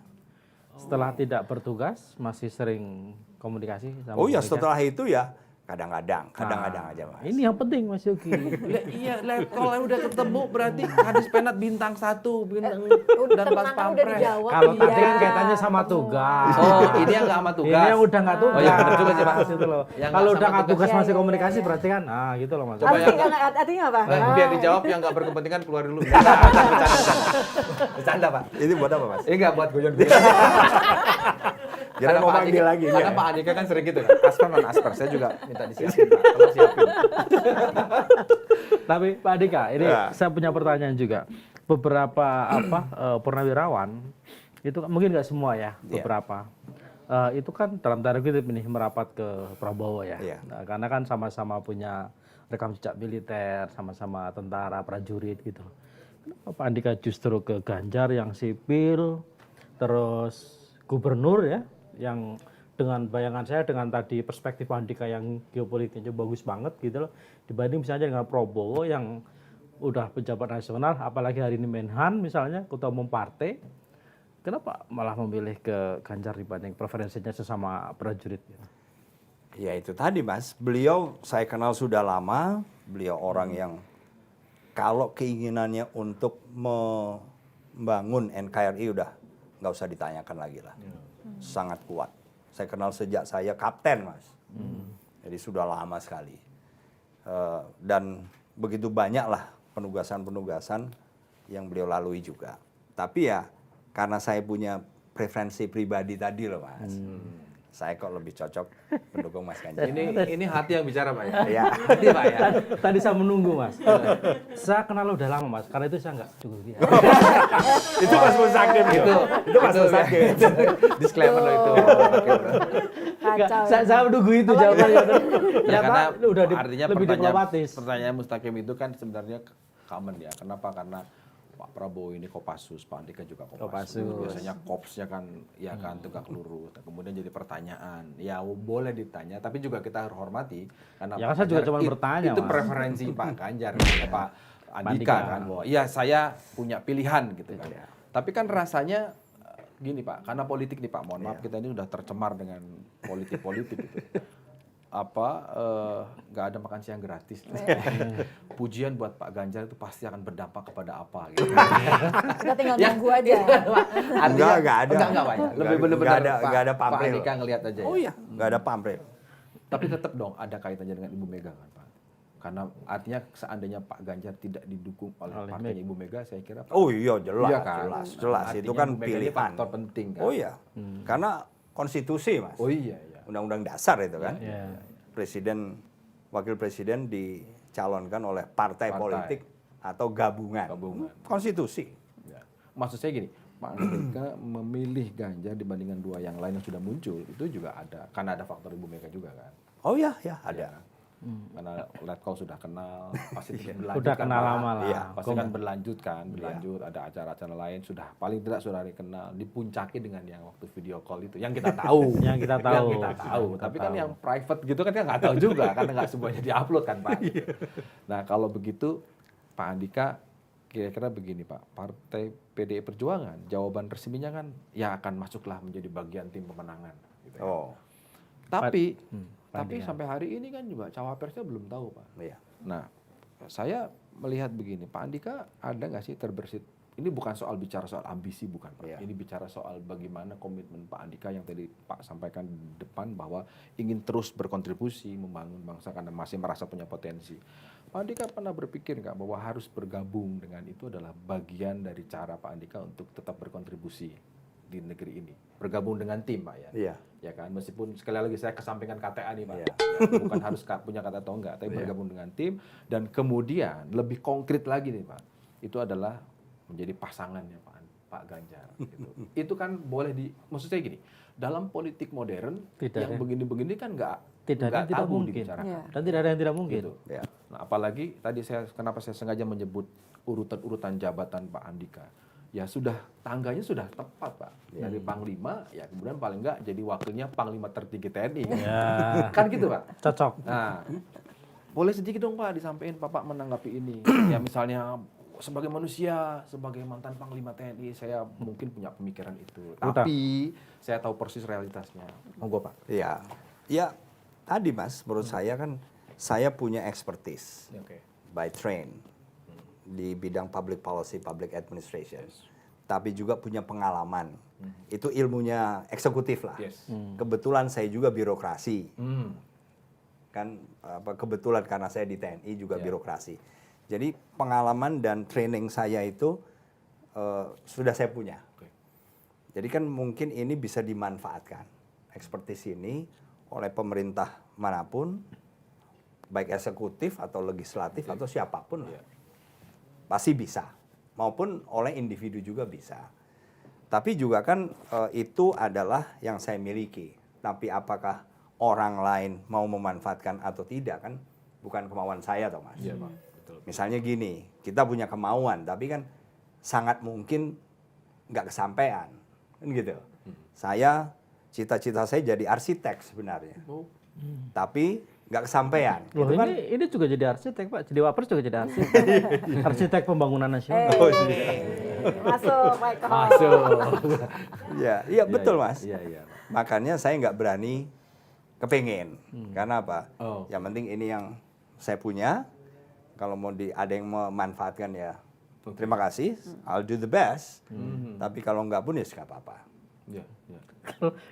Setelah tidak bertugas masih sering komunikasi sama Oh iya, Bu Mega? setelah itu ya kadang-kadang aja Mas. Ini yang penting Mas Yogi. Iya, let call udah ketemu berarti Kadis Penat bintang 1, bintang dan Pas Tenang, udah Pampres. dijawab. Kalau tadi iya. kan kaitannya sama tugas. Oh, ini yang nggak sama tugas. Ini yang udah nggak tugas. Oh iya, benar juga sih, Pak. Gitu loh. Yang Kalau nggak udah sama nggak tugas tugas. masih Iya, komunikasi iya. berarti kan, gitu loh Mas. Coba Artinya apa? Biar dijawab yang nggak berkepentingan keluar dulu. Bercanda Pak. Ini buat apa Mas? Ini nggak buat guyon-guyon. Kira mau manggil lagi. Karena ya? Pak Andika kan sering gitu kan. Asper non asper, saya juga minta disiapin Pak. Tolong siapin. Tapi Pak Andika, ini Ya. saya punya pertanyaan juga. Beberapa purnawirawan itu mungkin nggak semua ya, beberapa itu kan dalam tanda kutip ini merapat ke Prabowo ya. Iya. Nah, karena kan sama-sama punya rekam jejak militer, sama-sama tentara, prajurit gitu. Kenapa Pak Andika justru ke Ganjar yang sipil, terus gubernur ya, yang dengan bayangan saya dengan tadi perspektif Pak Andika yang geopolitiknya bagus banget gitu loh, dibanding misalnya dengan Prabowo yang udah pejabat nasional, apalagi hari ini Menhan misalnya, ketua umum partai. Kenapa malah memilih ke Ganjar dibanding preferensinya sesama prajurit? Ya itu tadi Mas, beliau saya kenal sudah lama, beliau orang yang kalau keinginannya untuk membangun NKRI udah nggak usah ditanyakan lagi lah, sangat kuat. Saya kenal sejak saya kapten Mas, jadi sudah lama sekali. Dan begitu banyak lah penugasan-penugasan yang beliau lalui juga. Tapi ya karena saya punya preferensi pribadi tadi loh Mas. Saya kok lebih cocok mendukung Mas Ganjar. Ini hati yang bicara Pak ya? Ya. Hati Pak ya? Tadi saya menunggu Mas. Saya kenal udah lama Mas, karena itu saya nggak cukup dia. Itu Mas Musakim itu Mas Musakim. Disclaimer loh itu. Kacau. Saya menunggu itu jawabannya. Ya karena udah artinya lebih diplomatis. pertanyaan Mustakim itu kan sebenarnya common ya. Kenapa? Karena Pak Prabowo ini Kopassus, Pak Andika juga Kopassus. Biasanya Kopsnya kan ya kan tegak lurus. Kemudian jadi pertanyaan. Ya boleh ditanya, tapi juga kita harus hormati karena Ya kan Pak saya juga Ganjar cuma bertanya, itu Mas. preferensi Pak Ganjar, Pak Andika Andika. kan. Bahwa iya saya punya pilihan gitu kan. Tapi kan rasanya gini Pak, karena politik nih Pak, mohon maaf kita ini udah tercemar dengan politik-politik gitu. Nggak ada makan siang gratis. Pujian buat Pak Ganjar itu pasti akan berdampak kepada apa gitu. Kita tinggal nunggu aja. Artinya, Enggak ada. Enggak Pak ya. Lebih Enggak benar-benar ada- enggak ada Pak pamrih. Andika ngelihat aja. Oh iya, nggak ada pamrih. Tapi tetap dong ada kaitannya dengan Ibu Mega kan Pak. Karena artinya seandainya Pak Ganjar tidak didukung oleh partainya Ibu Mega, saya kira Pak, Oh iya jelas, Iya kan? jelas. Artinya Itu kan Ibu Mega ini pilihan. faktor penting kan. Oh iya, karena konstitusi Mas. Oh iya iya. Undang-undang dasar itu kan. Iya. Presiden, wakil presiden dicalonkan oleh partai politik atau gabungan. Konstitusi. Ya. Maksud saya gini, Pak Andika memilih Ganjar dibandingkan dua yang lain yang sudah muncul, itu juga ada. Karena ada faktor Ibu Mega juga kan. Oh iya, ya ada. Karena Letkol sudah kenal, pasti berlanjut. Udah kan, kenal Pak. lama lah. Iya, pasti kan berlanjut kan, berlanjut. Ada acara-acara lain, sudah paling tidak sudah kenal. Dipuncaki dengan yang waktu video call itu, yang kita tahu. Yang kita tahu. Yang kita tahu. Tapi kan yang private gitu kan kita nggak tahu juga, karena nggak semuanya diupload kan Pak. Nah kalau begitu Pak Andika kira-kira begini Pak, Partai PDI Perjuangan, jawaban resminya kan ya akan masuklah menjadi bagian tim pemenangan. Gitu ya. Oh, Tapi Andika. sampai hari ini kan juga cawapresnya belum tahu Pak. iya. Nah saya melihat begini, Pak Andika ada nggak sih terbersit? Ini bukan soal bicara soal ambisi bukan Pak. Iya. Ini bicara soal bagaimana komitmen Pak Andika yang tadi Pak sampaikan di depan bahwa ingin terus berkontribusi membangun bangsa karena masih merasa punya potensi. Pak Andika pernah berpikir nggak bahwa harus bergabung dengan itu adalah bagian dari cara Pak Andika untuk tetap berkontribusi di negeri ini, bergabung dengan tim Pak ya? Iya. Ya kan, meskipun sekali lagi saya kesampingkan KTA nih Pak, Iya. ya, bukan harus punya kata atau enggak, tapi bergabung dengan tim dan kemudian lebih konkret lagi nih Pak, itu adalah menjadi pasangannya Pak Ganjar. Gitu. Itu kan boleh maksud saya gini, dalam politik modern Tidak yang ada. begini-begini kan nggak Tidak ada yang tidak tabu mungkin. dibicarakan. Iya. Dan tidak ada yang tidak mungkin. Gitu. Ya. Nah, apalagi tadi kenapa saya sengaja menyebut urutan-urutan jabatan Pak Andika. Ya sudah tangganya sudah tepat Pak. Dari Panglima ya kemudian paling enggak jadi wakilnya Panglima tertinggi TNI. Ya. Kan gitu Pak. Cocok. Nah, boleh sedikit dong Pak disampaikan Bapak menanggapi ini. Ya misalnya sebagai manusia, sebagai mantan Panglima TNI, saya mungkin punya pemikiran itu. Tapi saya tahu persis realitasnya. Monggo Pak. Iya. Ya, tadi Mas, menurut saya kan saya punya expertise Oke. by train di bidang public policy, public administration. Tapi juga punya pengalaman. Itu ilmunya eksekutif lah. Yes. Kebetulan saya juga birokrasi. Hmm. Kan kebetulan karena saya di TNI juga birokrasi. Jadi pengalaman dan training saya itu sudah saya punya. Oke. Jadi kan mungkin ini bisa dimanfaatkan expertise ini oleh pemerintah manapun, baik eksekutif atau legislatif atau siapapun lah. Pasti bisa, maupun oleh individu juga bisa. Tapi juga kan itu adalah yang saya miliki. Tapi apakah orang lain mau memanfaatkan atau tidak kan bukan kemauan saya toh Mas. Iya, Pak. Betul. Misalnya gini, kita punya kemauan tapi kan sangat mungkin nggak kesampaian. Kan gitu. Saya cita-cita saya jadi arsitek sebenarnya. Tapi nggak kesampaian. Loh, Itu kan ini juga jadi arsitek Pak, jadi Wapres juga jadi arsitek. Arsitek pembangunan nasional. Masuk, Michael. Masuk. iya betul Mas. Iya, iya. Makanya saya nggak berani kepingin. Karena apa? Oh. Yang penting ini yang saya punya. Kalau mau ada yang memanfaatkan ya terima kasih. I'll do the best. Tapi kalau nggak pun ya nggak apa-apa. Iya, iya.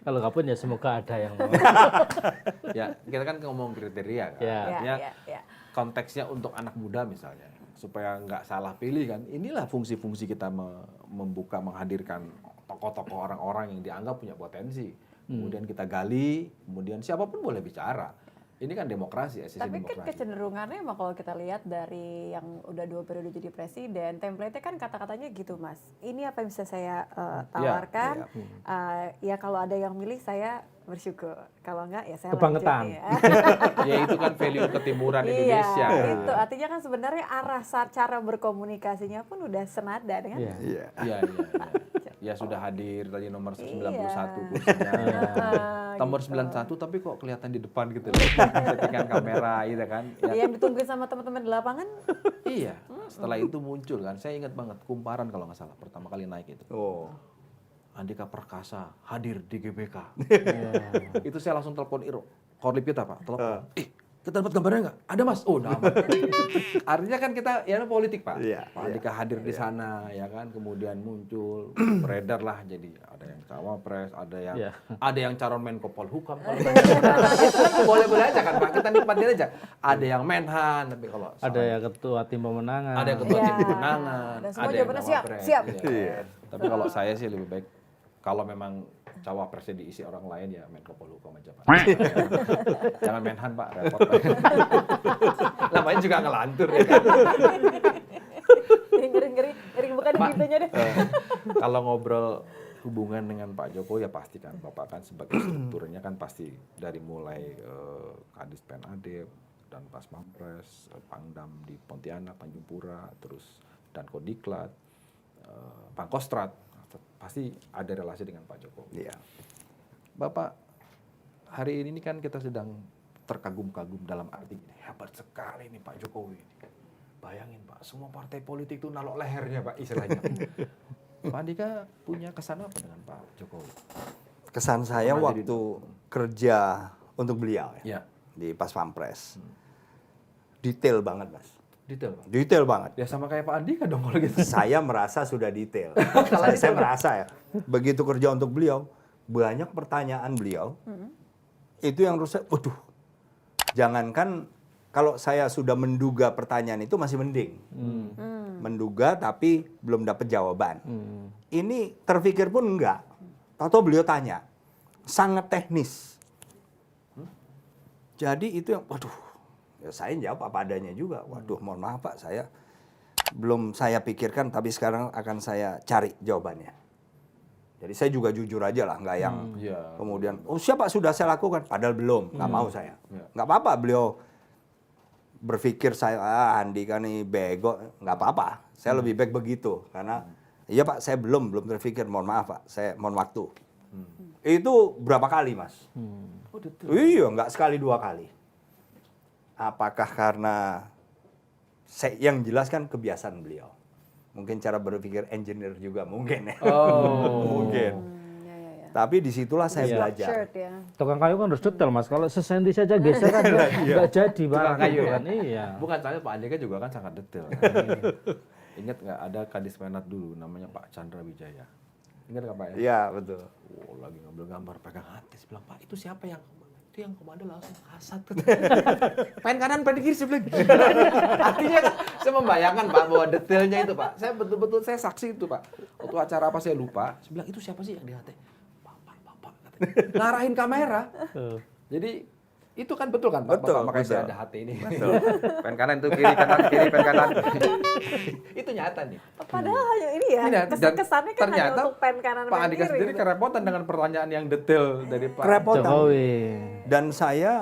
Kalau nggak pun ya semoga ada yang mau. Ya, kita kan ngomong kriteria kan. Ya. Artinya Ya. konteksnya untuk anak muda misalnya, supaya nggak salah pilih kan. Inilah fungsi-fungsi kita membuka, menghadirkan tokoh-tokoh orang-orang yang dianggap punya potensi. Kemudian kita gali, kemudian siapapun boleh bicara. Ini kan demokrasi, esensi Tapi kan demokrasi. kecenderungannya emang kalau kita lihat dari yang udah 2 periode jadi presiden, template-nya kan kata-katanya gitu Mas. Ini apa yang bisa saya tawarkan? Ya kalau ada yang milih saya bersyukur. Kalau enggak ya saya Kebangetan. lanjut. Ya itu kan value ketimuran Indonesia. Iya, itu artinya kan sebenarnya arah cara berkomunikasinya pun udah senada dengan Iya. Iya. Iya, iya, iya. Ya sudah hadir tadi nomor 91 Iya. kursinya. Nomor 91 tapi kok kelihatan di depan gitu loh. Settingan kamera gitu kan. Ya. yang ditungguin sama teman-teman di lapangan. Iya. Setelah itu muncul kan. Saya ingat banget Kumparan kalau nggak salah pertama kali naik itu. Oh. Andika Perkasa hadir di GBK. Itu saya langsung telepon Iro. Korlip kita Pak. Telepon. Kita dapat gambarnya nggak? Ada Mas. Oh, dapat. Artinya kan kita ya politik Pak. Iya, Pak Andika hadir di sana ya kan. Kemudian muncul beredar lah jadi ada yang cawapres, ada yang calon Menko Polhukam. Itu kan boleh-boleh aja kan Pak. Kita nikmatin aja. Ada yang Menhan tapi kalau Ada yang ketua tim pemenangan. ada yang ketua tim Iya. pemenangan, Dan semua ada yang jawabannya siap, cawapres. siap. Iya. Tapi kalau saya sih lebih baik kalau memang cawapresnya diisi orang lain ya Menko Polhukam aja Pak. Jangan Menhan Pak, repot Pak. Namanya juga ngelantur ya kan. Ngeri bukan pintunya deh. Kalau ngobrol hubungan dengan Pak Jokowi ya pasti kan Bapak kan sebagai strukturnya kan pasti dari mulai Kadis Penadep dan Pas Pampres, Pangdam di Pontianak, Tanjung Pura, terus dan Kodiklat, Pangkostrat pasti ada relasi dengan Pak Jokowi. Iya. Bapak, hari ini kan kita sedang terkagum-kagum dalam arti gini, hebat sekali nih Pak Jokowi. Bayangin Pak, semua partai politik itu nalok lehernya Pak istilahnya. Pak Andika punya kesan apa dengan Pak Jokowi? Kesan saya Pernah waktu kerja untuk beliau Ya, di Pas Pampres. Detail banget Mas. detail Pak. Detail banget. Ya sama kayak Pak Andika dong kalau gitu. Saya merasa sudah detail. saya merasa ya. Begitu kerja untuk beliau, banyak pertanyaan beliau. Itu yang rusak. Waduh. Jangankan kalau saya sudah menduga pertanyaan itu masih mending. Menduga tapi belum dapat jawaban. Ini terpikir pun enggak. Tahu beliau tanya. Sangat teknis. Jadi itu yang waduh. Ya saya jawab apa adanya juga. Waduh, mohon maaf Pak, belum saya pikirkan, tapi sekarang akan saya cari jawabannya. Jadi saya juga jujur aja lah, nggak yang kemudian, oh siapa sudah saya lakukan, padahal belum, nggak mau saya. Nggak apa-apa beliau berpikir saya, Andika nih bego, nggak apa-apa. Saya lebih baik begitu, karena iya Pak, saya belum terpikir, mohon maaf Pak, saya mohon waktu. Itu berapa kali Mas? Iya, nggak sekali 2 kali. Apakah karena yang jelas kan kebiasaan beliau. Mungkin cara berpikir engineer juga mungkin ya. Mungkin. Tapi disitulah saya belajar. Shirt ya. Tukang kayu kan harus detail Mas. Kalau sesenti saja geser kan nggak jadi barang kayu itu ya? kan. Iya. Bukan saya Pak Andika juga kan sangat detail. Ingat nggak ada Kadis Penat dulu namanya Pak Chandra Wijaya. Ingat nggak Pak ya? Iya, betul. Oh, lagi ngambil gambar pegang hati, saya bilang Pak itu siapa yang itu yang komando langsung kasat. Pengen kanan, pengen kiri saya bilang. Artinya kan saya membayangkan Pak bahwa detailnya itu Pak. Saya betul-betul saya saksi itu Pak. Waktu acara apa saya lupa, saya bilang itu siapa sih yang di hati? Bapak katanya. Ngarahin kamera. Jadi Itu kan betul kan Pak? Betul, Bapak, makanya saya betul. ada hati ini. Betul. Pen kanan itu kiri kanan kanan. Itu nyata nih. Padahal hanya ini ya, Ini, dan kesannya kan hanya ternyata untuk pen kanan Pak pen Andika kiri. sendiri gitu. kerepotan dengan pertanyaan yang detail dari Pak Kerepotan. Jokowi. Dan saya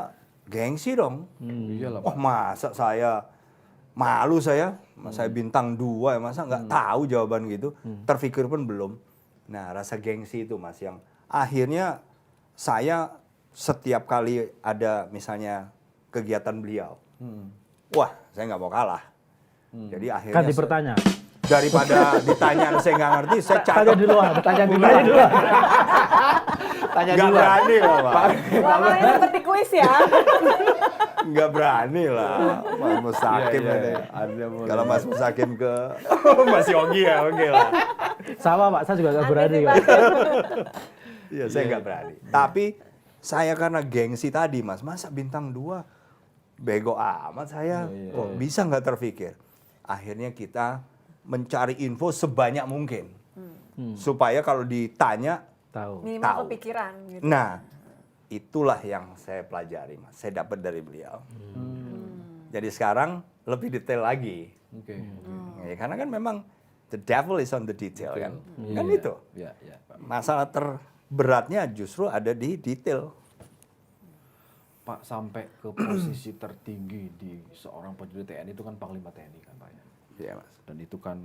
gengsi dong. Iya lah Wah Pak. masa saya malu saya bintang 2 ya, masa nggak tahu jawaban gitu, terpikir pun belum. Nah rasa gengsi itu Mas yang akhirnya saya setiap kali ada misalnya kegiatan beliau, wah saya nggak mau kalah. Jadi akhirnya Kan dipertanya. daripada ditanya saya nggak ngerti, saya Tanya cakap di luar, tanya di luar. Tanya nggak dulu. berani loh Pak. Wah, makanya seperti kuis ya. Nggak berani lah Mas Musakim Iya, ini. iya. Ada boleh. Kalau Mas Musakim ke Mas Yogi ya oke lah. Sama Pak, saya juga nggak berani. Pak. Iya saya nggak berani. Tapi saya karena gengsi tadi Mas, masa bintang 2 bego amat saya. Kok bisa nggak terpikir? Akhirnya kita mencari info sebanyak mungkin. Supaya kalau ditanya, Tahu. Minimal Tahu. kepikiran gitu. nah itulah yang saya pelajari Mas. Saya dapat dari beliau. Jadi sekarang lebih detail lagi. Oke. Ya, karena kan memang the devil is on the detail kan. Kan Iya. itu. Iya, iya, Pak. Masalah terberatnya justru ada di detail. Pak sampai ke posisi tertinggi di seorang prajurit TNI itu kan Panglima TNI kan Pak ya. Iya Mas. Dan itu kan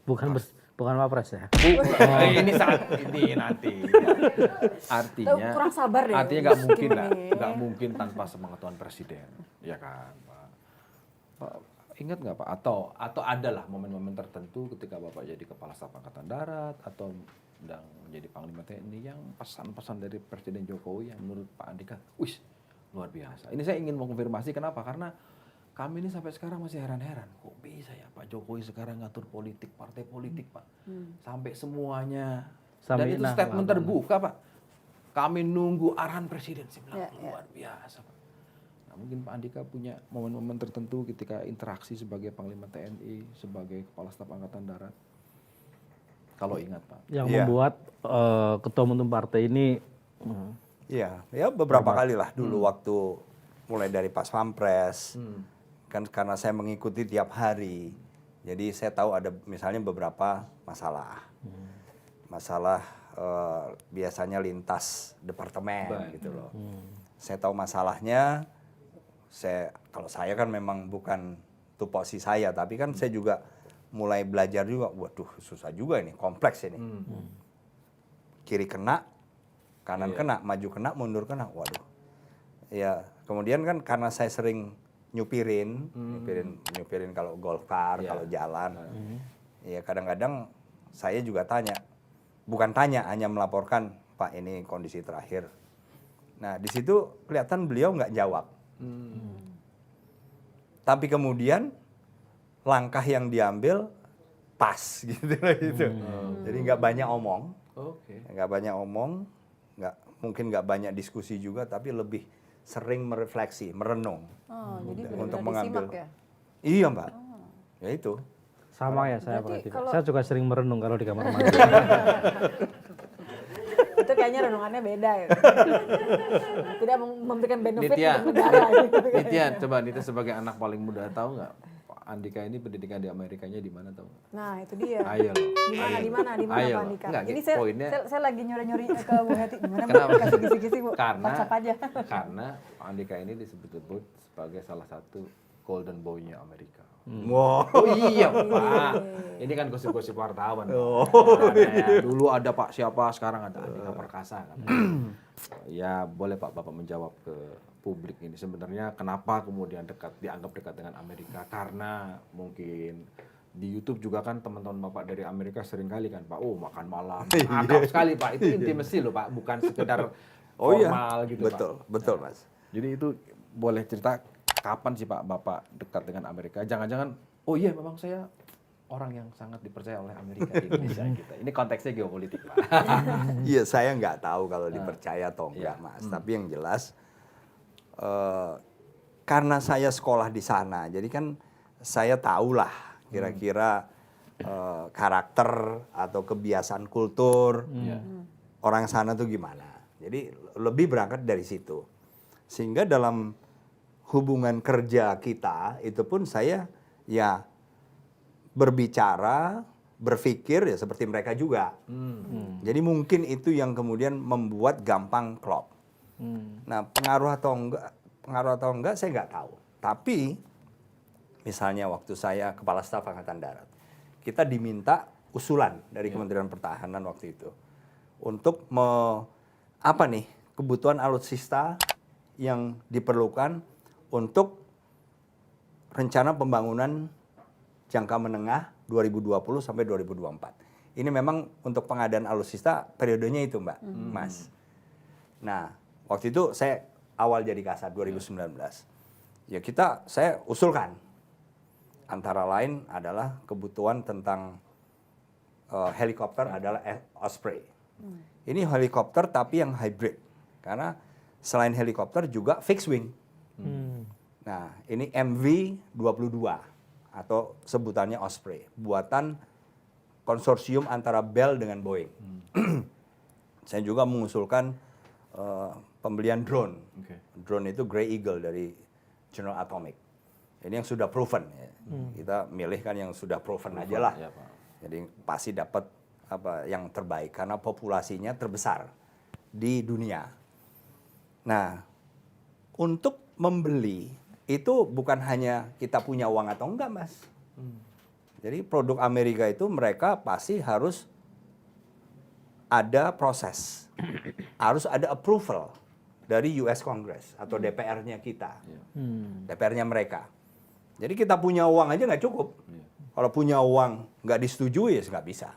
Bukan Wapres ya. ini saat ini nanti. Artinya Tuh, kurang sabar deh. Artinya nggak mungkin lah, Gini. nggak mungkin tanpa sepengetahuan presiden, ya kan, Pak. Pak ingat nggak Pak? Atau adalah momen-momen tertentu ketika Bapak jadi Kepala Staf Angkatan Darat atau sedang menjadi Panglima TNI yang pesan-pesan dari Presiden Jokowi yang menurut Pak Andika, wih luar biasa. Ini saya ingin mengonfirmasi kenapa? Karena kami ini sampai sekarang masih heran-heran, kok bisa ya Pak Jokowi sekarang ngatur politik, partai politik Pak, sampai semuanya. Dan Sampai itu nah, statement Pak. terbuka Pak. Kami nunggu arahan presiden, saya bilang Ya, ya. luar biasa Pak. Nah, mungkin Pak Andika punya momen-momen tertentu ketika interaksi sebagai Panglima TNI, sebagai Kepala Staf Angkatan Darat. Kalau ingat Pak. Yang Iya. membuat ketua umum partai ini Iya, ya beberapa kali lah dulu waktu mulai dari Pas Pampres. Kan karena saya mengikuti tiap hari. Jadi saya tahu ada misalnya beberapa masalah. Masalah biasanya lintas departemen gitu loh. Saya tahu masalahnya. Kalau saya kan memang bukan tupoksi saya, tapi kan saya juga mulai belajar juga. Waduh, susah juga ini, kompleks ini. Kiri kena, kanan kena, maju kena, mundur kena. Waduh. Ya, kemudian kan karena saya sering nyupirin kalau golf car, kalau jalan. Ya kadang-kadang saya juga bukan tanya, hanya melaporkan, Pak ini kondisi terakhir. Nah di situ kelihatan beliau nggak jawab. Tapi kemudian langkah yang diambil pas gitu. Jadi nggak banyak omong, Oke. mungkin nggak banyak diskusi juga, tapi lebih sering merefleksi, merenung. Oh, jadi Untuk benar-benar mengambil. disimak ya? Iya mbak, ya itu. sama ya saya Berarti Pak. kalau- Saya juga sering merenung kalau di kamar mandi. Itu kayaknya renungannya beda ya. Tidak memberikan benefit Nitya, untuk negara. Gitu. Nitya, coba Nitya sebagai anak paling muda tahu nggak Pak Andika ini pendidikan di Amerikanya di mana tahu nggak? Nah itu dia. Ayo loh. Di mana Ayo Pak loh. Andika? Enggak, Ini saya, poinnya- saya lagi nyuri-nyuri ke Bu Heti. Gimana Bu? Kenapa? Kasih kisi-kisi Bu. Karena WhatsApp aja. karena Pak Andika ini disebut-sebut sebagai salah satu golden boy-nya Amerika. Wow. Oh iya Pak, ini kan gosip-gosip wartawan. Dulu ada Pak siapa, sekarang ada Andika Perkasa kan. Ya boleh Pak Bapak menjawab ke publik ini sebenarnya kenapa kemudian dianggap dekat dengan Amerika, karena mungkin di YouTube juga kan teman-teman Bapak dari Amerika sering kali kan Pak, makan malam, akrab sekali Pak, itu intimasi loh Pak, bukan sekedar Oh iya, formal gitu betul, Pak. betul mas. Jadi itu boleh cerita kapan sih Pak Bapak dekat dengan Amerika? Jangan-jangan, oh iya memang saya orang yang sangat dipercaya oleh Amerika di Indonesia kita. Ini konteksnya geopolitik Pak. Iya saya nggak tahu kalau dipercaya atau enggak Iya. mas. Tapi yang jelas karena saya sekolah di sana, jadi kan saya tahulah kira-kira karakter atau kebiasaan kultur Iya. orang sana tuh gimana. Jadi lebih berangkat dari situ. Sehingga dalam hubungan kerja kita itu pun saya ya berbicara, berpikir ya seperti mereka juga. Jadi mungkin itu yang kemudian membuat gampang klop. Nah, pengaruh atau enggak saya nggak tahu. Tapi misalnya waktu saya Kepala Staf Angkatan Darat, kita diminta usulan dari Kementerian Pertahanan waktu itu untuk kebutuhan alutsista yang diperlukan untuk rencana pembangunan jangka menengah 2020 sampai 2024. Ini memang untuk pengadaan alutsista periodenya itu, Mbak, Mas. Nah, waktu itu saya awal jadi Kasat 2019. Ya saya usulkan. Antara lain adalah kebutuhan tentang helikopter adalah Osprey. Ini helikopter tapi yang hybrid. Karena selain helikopter juga fixed wing. Nah, ini MV-22 atau sebutannya Osprey. Buatan konsorsium antara Bell dengan Boeing. Saya juga mengusulkan pembelian drone. Drone itu Grey Eagle dari General Atomic. Ini yang sudah proven. Ya. Kita milih kan yang sudah proven aja lah. Ya, Pak. Jadi pasti dapat yang terbaik karena populasinya terbesar di dunia. Nah, untuk membeli itu bukan hanya kita punya uang atau enggak, Mas. Jadi produk Amerika itu mereka pasti harus ada proses. Harus ada approval dari US Congress atau DPR-nya kita. DPR-nya mereka. Jadi kita punya uang aja nggak cukup. Kalau punya uang nggak disetujui ya nggak bisa.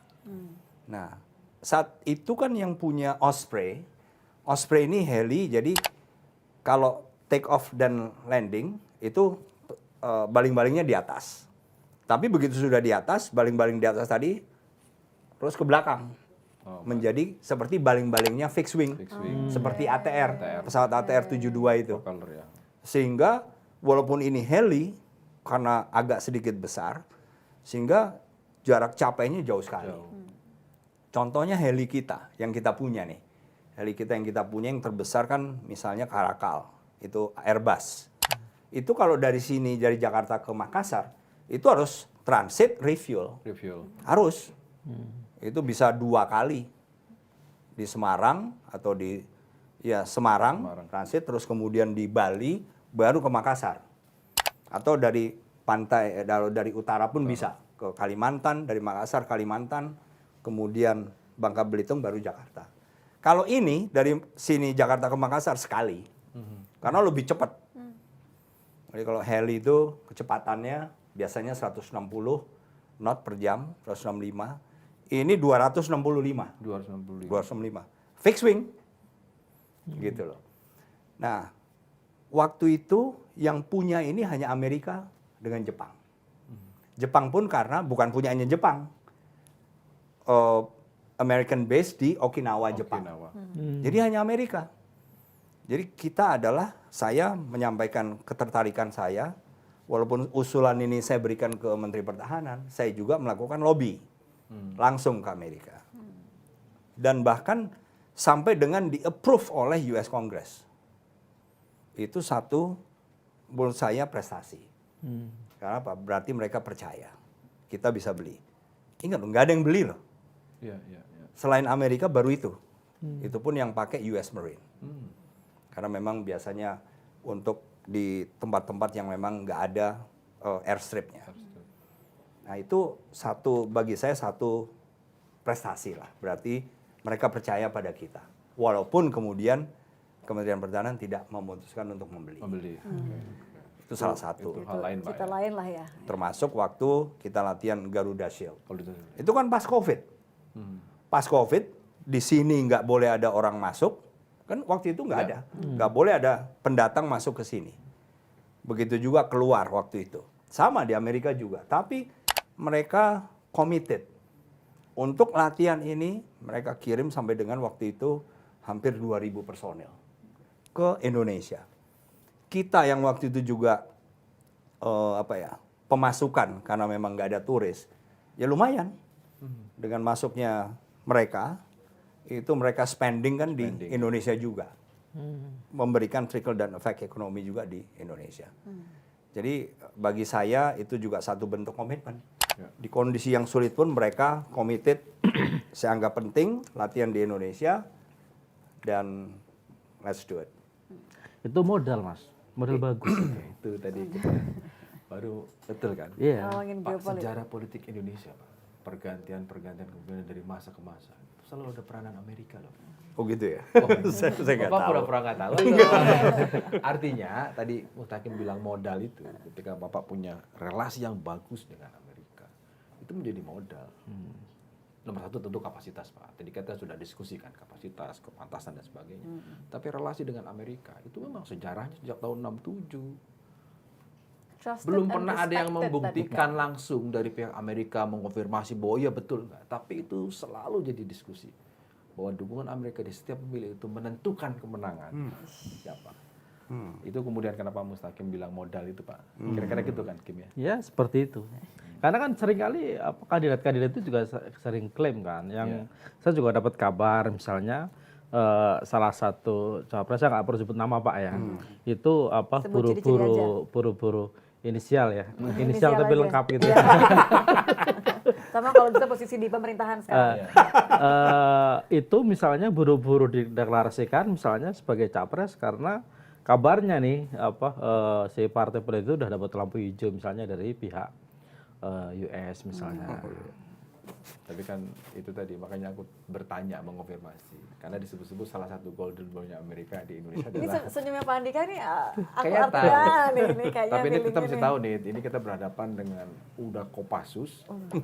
Nah, saat itu kan yang punya Osprey ini heli, jadi kalau take off dan landing itu baling-balingnya di atas. Tapi begitu sudah di atas, baling-baling di atas tadi terus ke belakang. Menjadi seperti baling-balingnya fixed wing. Seperti ATR, pesawat ATR 72 itu. Propeller, ya. Sehingga walaupun ini heli, karena agak sedikit besar, sehingga jarak capainya jauh sekali. Contohnya heli kita yang kita punya nih. Heli kita yang kita punya yang terbesar kan misalnya Caracal, itu Airbus. Itu kalau dari sini, dari Jakarta ke Makassar, itu harus transit refuel. Harus. Itu bisa 2 kali. Di Semarang atau di Semarang, transit, terus kemudian di Bali, baru ke Makassar. Atau dari pantai, dari utara pun bisa. Ke Kalimantan, dari Makassar, Kalimantan, kemudian Bangka Belitung, baru Jakarta. Kalau ini, dari sini Jakarta ke Makassar sekali. Karena lebih cepat. Jadi kalau heli itu kecepatannya biasanya 160 knot per jam, 165. Ini 265. 265. Fixed wing. Gitu loh. Nah, waktu itu yang punya ini hanya Amerika dengan Jepang. Jepang pun karena bukan punyanya Jepang. American base di Okinawa, Jepang. Jadi hanya Amerika. Jadi saya menyampaikan ketertarikan saya, walaupun usulan ini saya berikan ke Menteri Pertahanan, saya juga melakukan lobby langsung ke Amerika. Dan bahkan sampai dengan di-approve oleh US Congress. Itu satu, menurut saya, prestasi. Karena apa? Berarti mereka percaya kita bisa beli. Ingat, nggak ada yang beli loh. Selain Amerika baru itu. Itu pun yang pakai US Marine. Karena memang biasanya untuk di tempat-tempat yang memang nggak ada airstripnya. Nah itu bagi saya satu prestasi lah. Berarti mereka percaya pada kita. Walaupun kemudian Kementerian Pertahanan tidak memutuskan untuk membeli. Itu salah satu. Itu hal lain, Pak. Cerita lain lah ya. Termasuk waktu kita latihan Garuda Shield. Itu kan pas COVID. Pas COVID, di sini nggak boleh ada orang masuk. Kan waktu itu nggak ada. Nggak boleh ada pendatang masuk ke sini. Begitu juga keluar waktu itu. Sama di Amerika juga. Tapi mereka committed. Untuk latihan ini, mereka kirim sampai dengan waktu itu hampir 2.000 personel ke Indonesia. Kita yang waktu itu juga pemasukan karena memang nggak ada turis, ya lumayan. Dengan masuknya mereka, itu mereka spending kan di Indonesia juga. memberikan trickle down effect ekonomi juga di Indonesia. Jadi bagi saya itu juga satu bentuk komitmen. Di kondisi yang sulit pun mereka committed, saya anggap penting latihan di Indonesia dan let's do it. Itu modal, Mas. Modal bagus. Itu tadi kita baru betul kan? Iya. Ngomongin Pak, geopolitik. sejarah politik Indonesia, Pak. Pergantian kemudian dari masa ke masa. Itu selalu ada peranan Amerika loh. Oh gitu ya? Oh, saya nggak Bapak tahu. pura-pura nggak tahu. Artinya tadi Mustaqim bilang modal itu ketika Bapak punya relasi yang bagus dengan Amerika itu menjadi modal. Nomor satu tentu kapasitas, Pak. Tadi kita sudah diskusikan kapasitas, kepantasan dan sebagainya. Tapi relasi dengan Amerika itu memang sejarahnya sejak tahun 67. Trusted Belum and pernah ada yang respected membuktikan langsung dari pihak Amerika mengonfirmasi bahwa iya betul enggak. Tapi itu selalu jadi diskusi. Bahwa dukungan Amerika di setiap pemilu itu menentukan kemenangan siapa. Itu kemudian kenapa Mustaqim bilang modal itu, Pak. Kira-kira gitu kan, Kim ya? Ya seperti itu. Karena kan seringkali kandidat-kandidat itu juga sering klaim kan. Yang saya juga dapat kabar misalnya salah satu cawapres, saya nggak perlu sebut nama Pak ya. Itu apa Sebut ciri-ciri buru-buru inisial ya. Inisial Inisial tapi aja. lengkap gitu. Sama kalau bisa posisi di pemerintahan sekarang. Itu misalnya buru-buru dideklarasikan misalnya sebagai capres karena kabarnya nih si partai politik itu udah dapat lampu hijau misalnya dari pihak US misalnya. Tapi kan itu tadi makanya aku bertanya mengonfirmasi karena disebut-sebut salah satu golden boy-nya Amerika di Indonesia Ini adalah senyumnya Pak Andika nih aku Kayak artian ini kayaknya. tapi ini kita feelingnya mesti nih. tahu nih, ini kita berhadapan dengan udah Kopassus,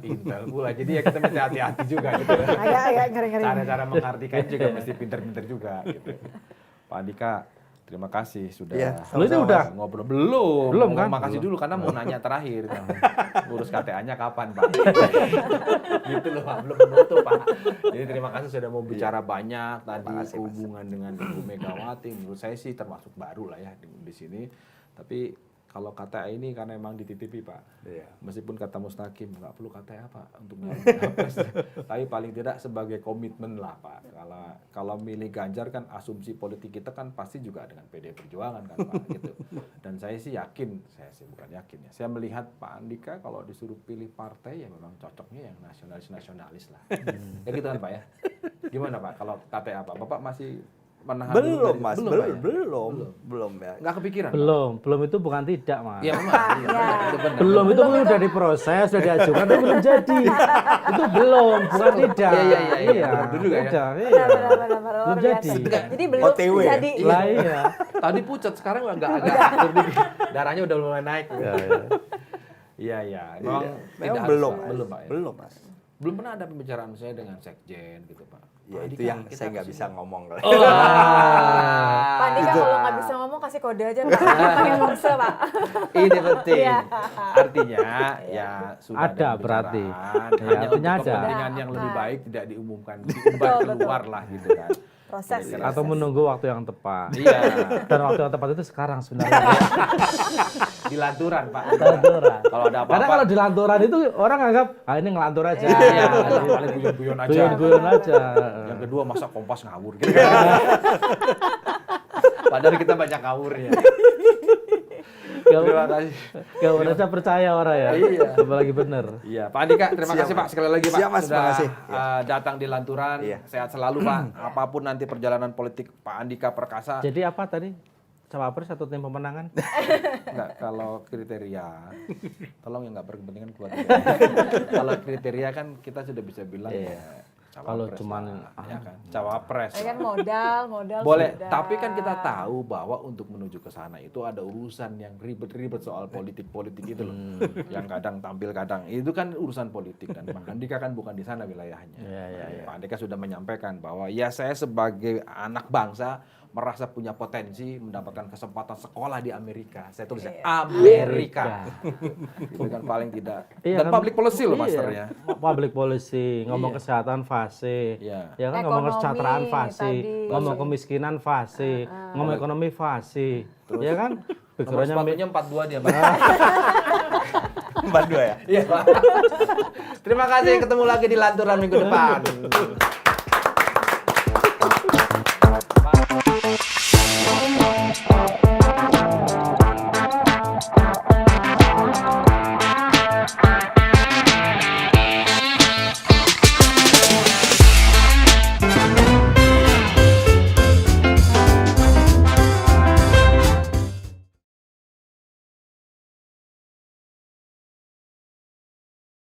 Intel pula. Jadi ya kita mesti hati-hati juga gitu. Agak ngeri-ngeri. Cara-cara mengartikan juga mesti pinter-pinter juga gitu. Pak Andika, terima kasih sudah Iya, Lu ini udah ngobrol. Belum Belum kan? Makasih dulu karena mau nanya terakhir. Urus KTA-nya kapan, Pak? Gitu loh, Pak. Belum menutup, Pak. Jadi terima kasih sudah mau bicara banyak tadi kasih, Mas. hubungan dengan Ibu Megawati. Menurut saya sih termasuk baru lah ya di sini. Tapi kalau KTA ini karena emang dititipi, Pak. Iya. Meskipun kata Mustaqim nggak perlu KTA, Pak, untuk nyalon capres. Tapi paling tidak sebagai komitmen lah, Pak. Kalau milih Ganjar kan asumsi politik kita kan pasti juga dengan PD Perjuangan kan, Pak, gitu. Dan saya sih yakin, saya sih bukan yakin ya. Saya melihat Pak Andika kalau disuruh pilih partai ya memang cocoknya yang nasionalis lah. Ya gitu kan, Pak ya. Gimana, Pak? Kalau KTA, Pak, Bapak masih menahan dulu Belum, dari- Mas. Pak, ya? Belum ya. Nggak kepikiran, Pak? belum itu bukan tidak Mas. Iya, memang. Iya, benar, itu benar. Belum itu udah diproses, sudah diajukan tapi belum jadi. Itu belum, bukan tidak. Iya. Betul juga ya. Tidak, iya. Benar, Belum luar jadi. biasa. Jadi belum OTW ya? jadi. Lah iya. Tadi pucat, sekarang agak darahnya udah mulai naik. Iya. Memang Memang tidak belum, harus, Pak. Belum, Pak. Ya. Belum, Mas. Belum pernah ada pembicaraan saya dengan sekjen gitu, Pak. Ya Pak itu Andika, yang kita saya nggak kesini. bisa ngomong kali. Pak Andika kalau nggak bisa ngomong kasih kode aja Pak. Pakai morse Pak. Ini penting. Iya. Artinya ya sudah Ada ada berarti. pembicaraan, Ya, hanya artinya untuk ada. kepentingan yang lebih Ada. baik tidak diumumkan, diumbar keluar lah gitu kan. Proses. Atau menunggu waktu yang tepat. Iya, Dan waktu yang tepat itu sekarang sebenarnya. di lanturan, Pak. Lanturan. Kalau ada Karena apa-apa, kalau di lanturan itu orang anggap ini ngelantur aja. iya, paling guyon-guyon aja. Guyon-guyon aja. Yang kedua masa Kompas ngawur gitu. Padahal kita banyak ngawurnya. Terima kasih. Gak aja percaya orang ya. Iya. Apalagi bener. Iya, Pak Andika, terima Siap, kasih Pak Mas. sekali lagi Pak Siap, Mas, sudah terima kasih. datang di Lanturan. Iya. Sehat selalu Pak. Apapun nanti perjalanan politik Pak Andika Perkasa. Jadi apa tadi? Cawapres atau tim pemenangan? Enggak, kalau kriteria, tolong yang nggak berkepentingan keluar. Kalau kriteria kan kita sudah bisa bilang ya Kalau cawapres cuman lah, ya kan, cawapres. Ya kan lah. modal Boleh, sudah. tapi kan kita tahu bahwa untuk menuju ke sana itu ada urusan yang ribet-ribet soal politik-politik itu loh. Yang kadang tampil kadang itu kan urusan politik dan Pak Andika kan bukan di sana wilayahnya. Iya. Pak Andika sudah menyampaikan bahwa ya saya sebagai anak bangsa merasa punya potensi mendapatkan kesempatan sekolah di Amerika. Saya tulis Amerika. Itu kan paling tidak. Iya Dan kan? public policy loh Iya. masternya. Public policy, ngomong Iya. kesehatan fase, Iya. ya kan ngomong Ekonomi kesejahteraan fase, tadi. ngomong kemiskinan fase, ngomong ekonomi fase, ya kan? Nomor Pikirannya sepatunya 42 dia, Pak. 42 ya? Iya, Pak. Terima kasih, ketemu lagi di Lanturan minggu depan.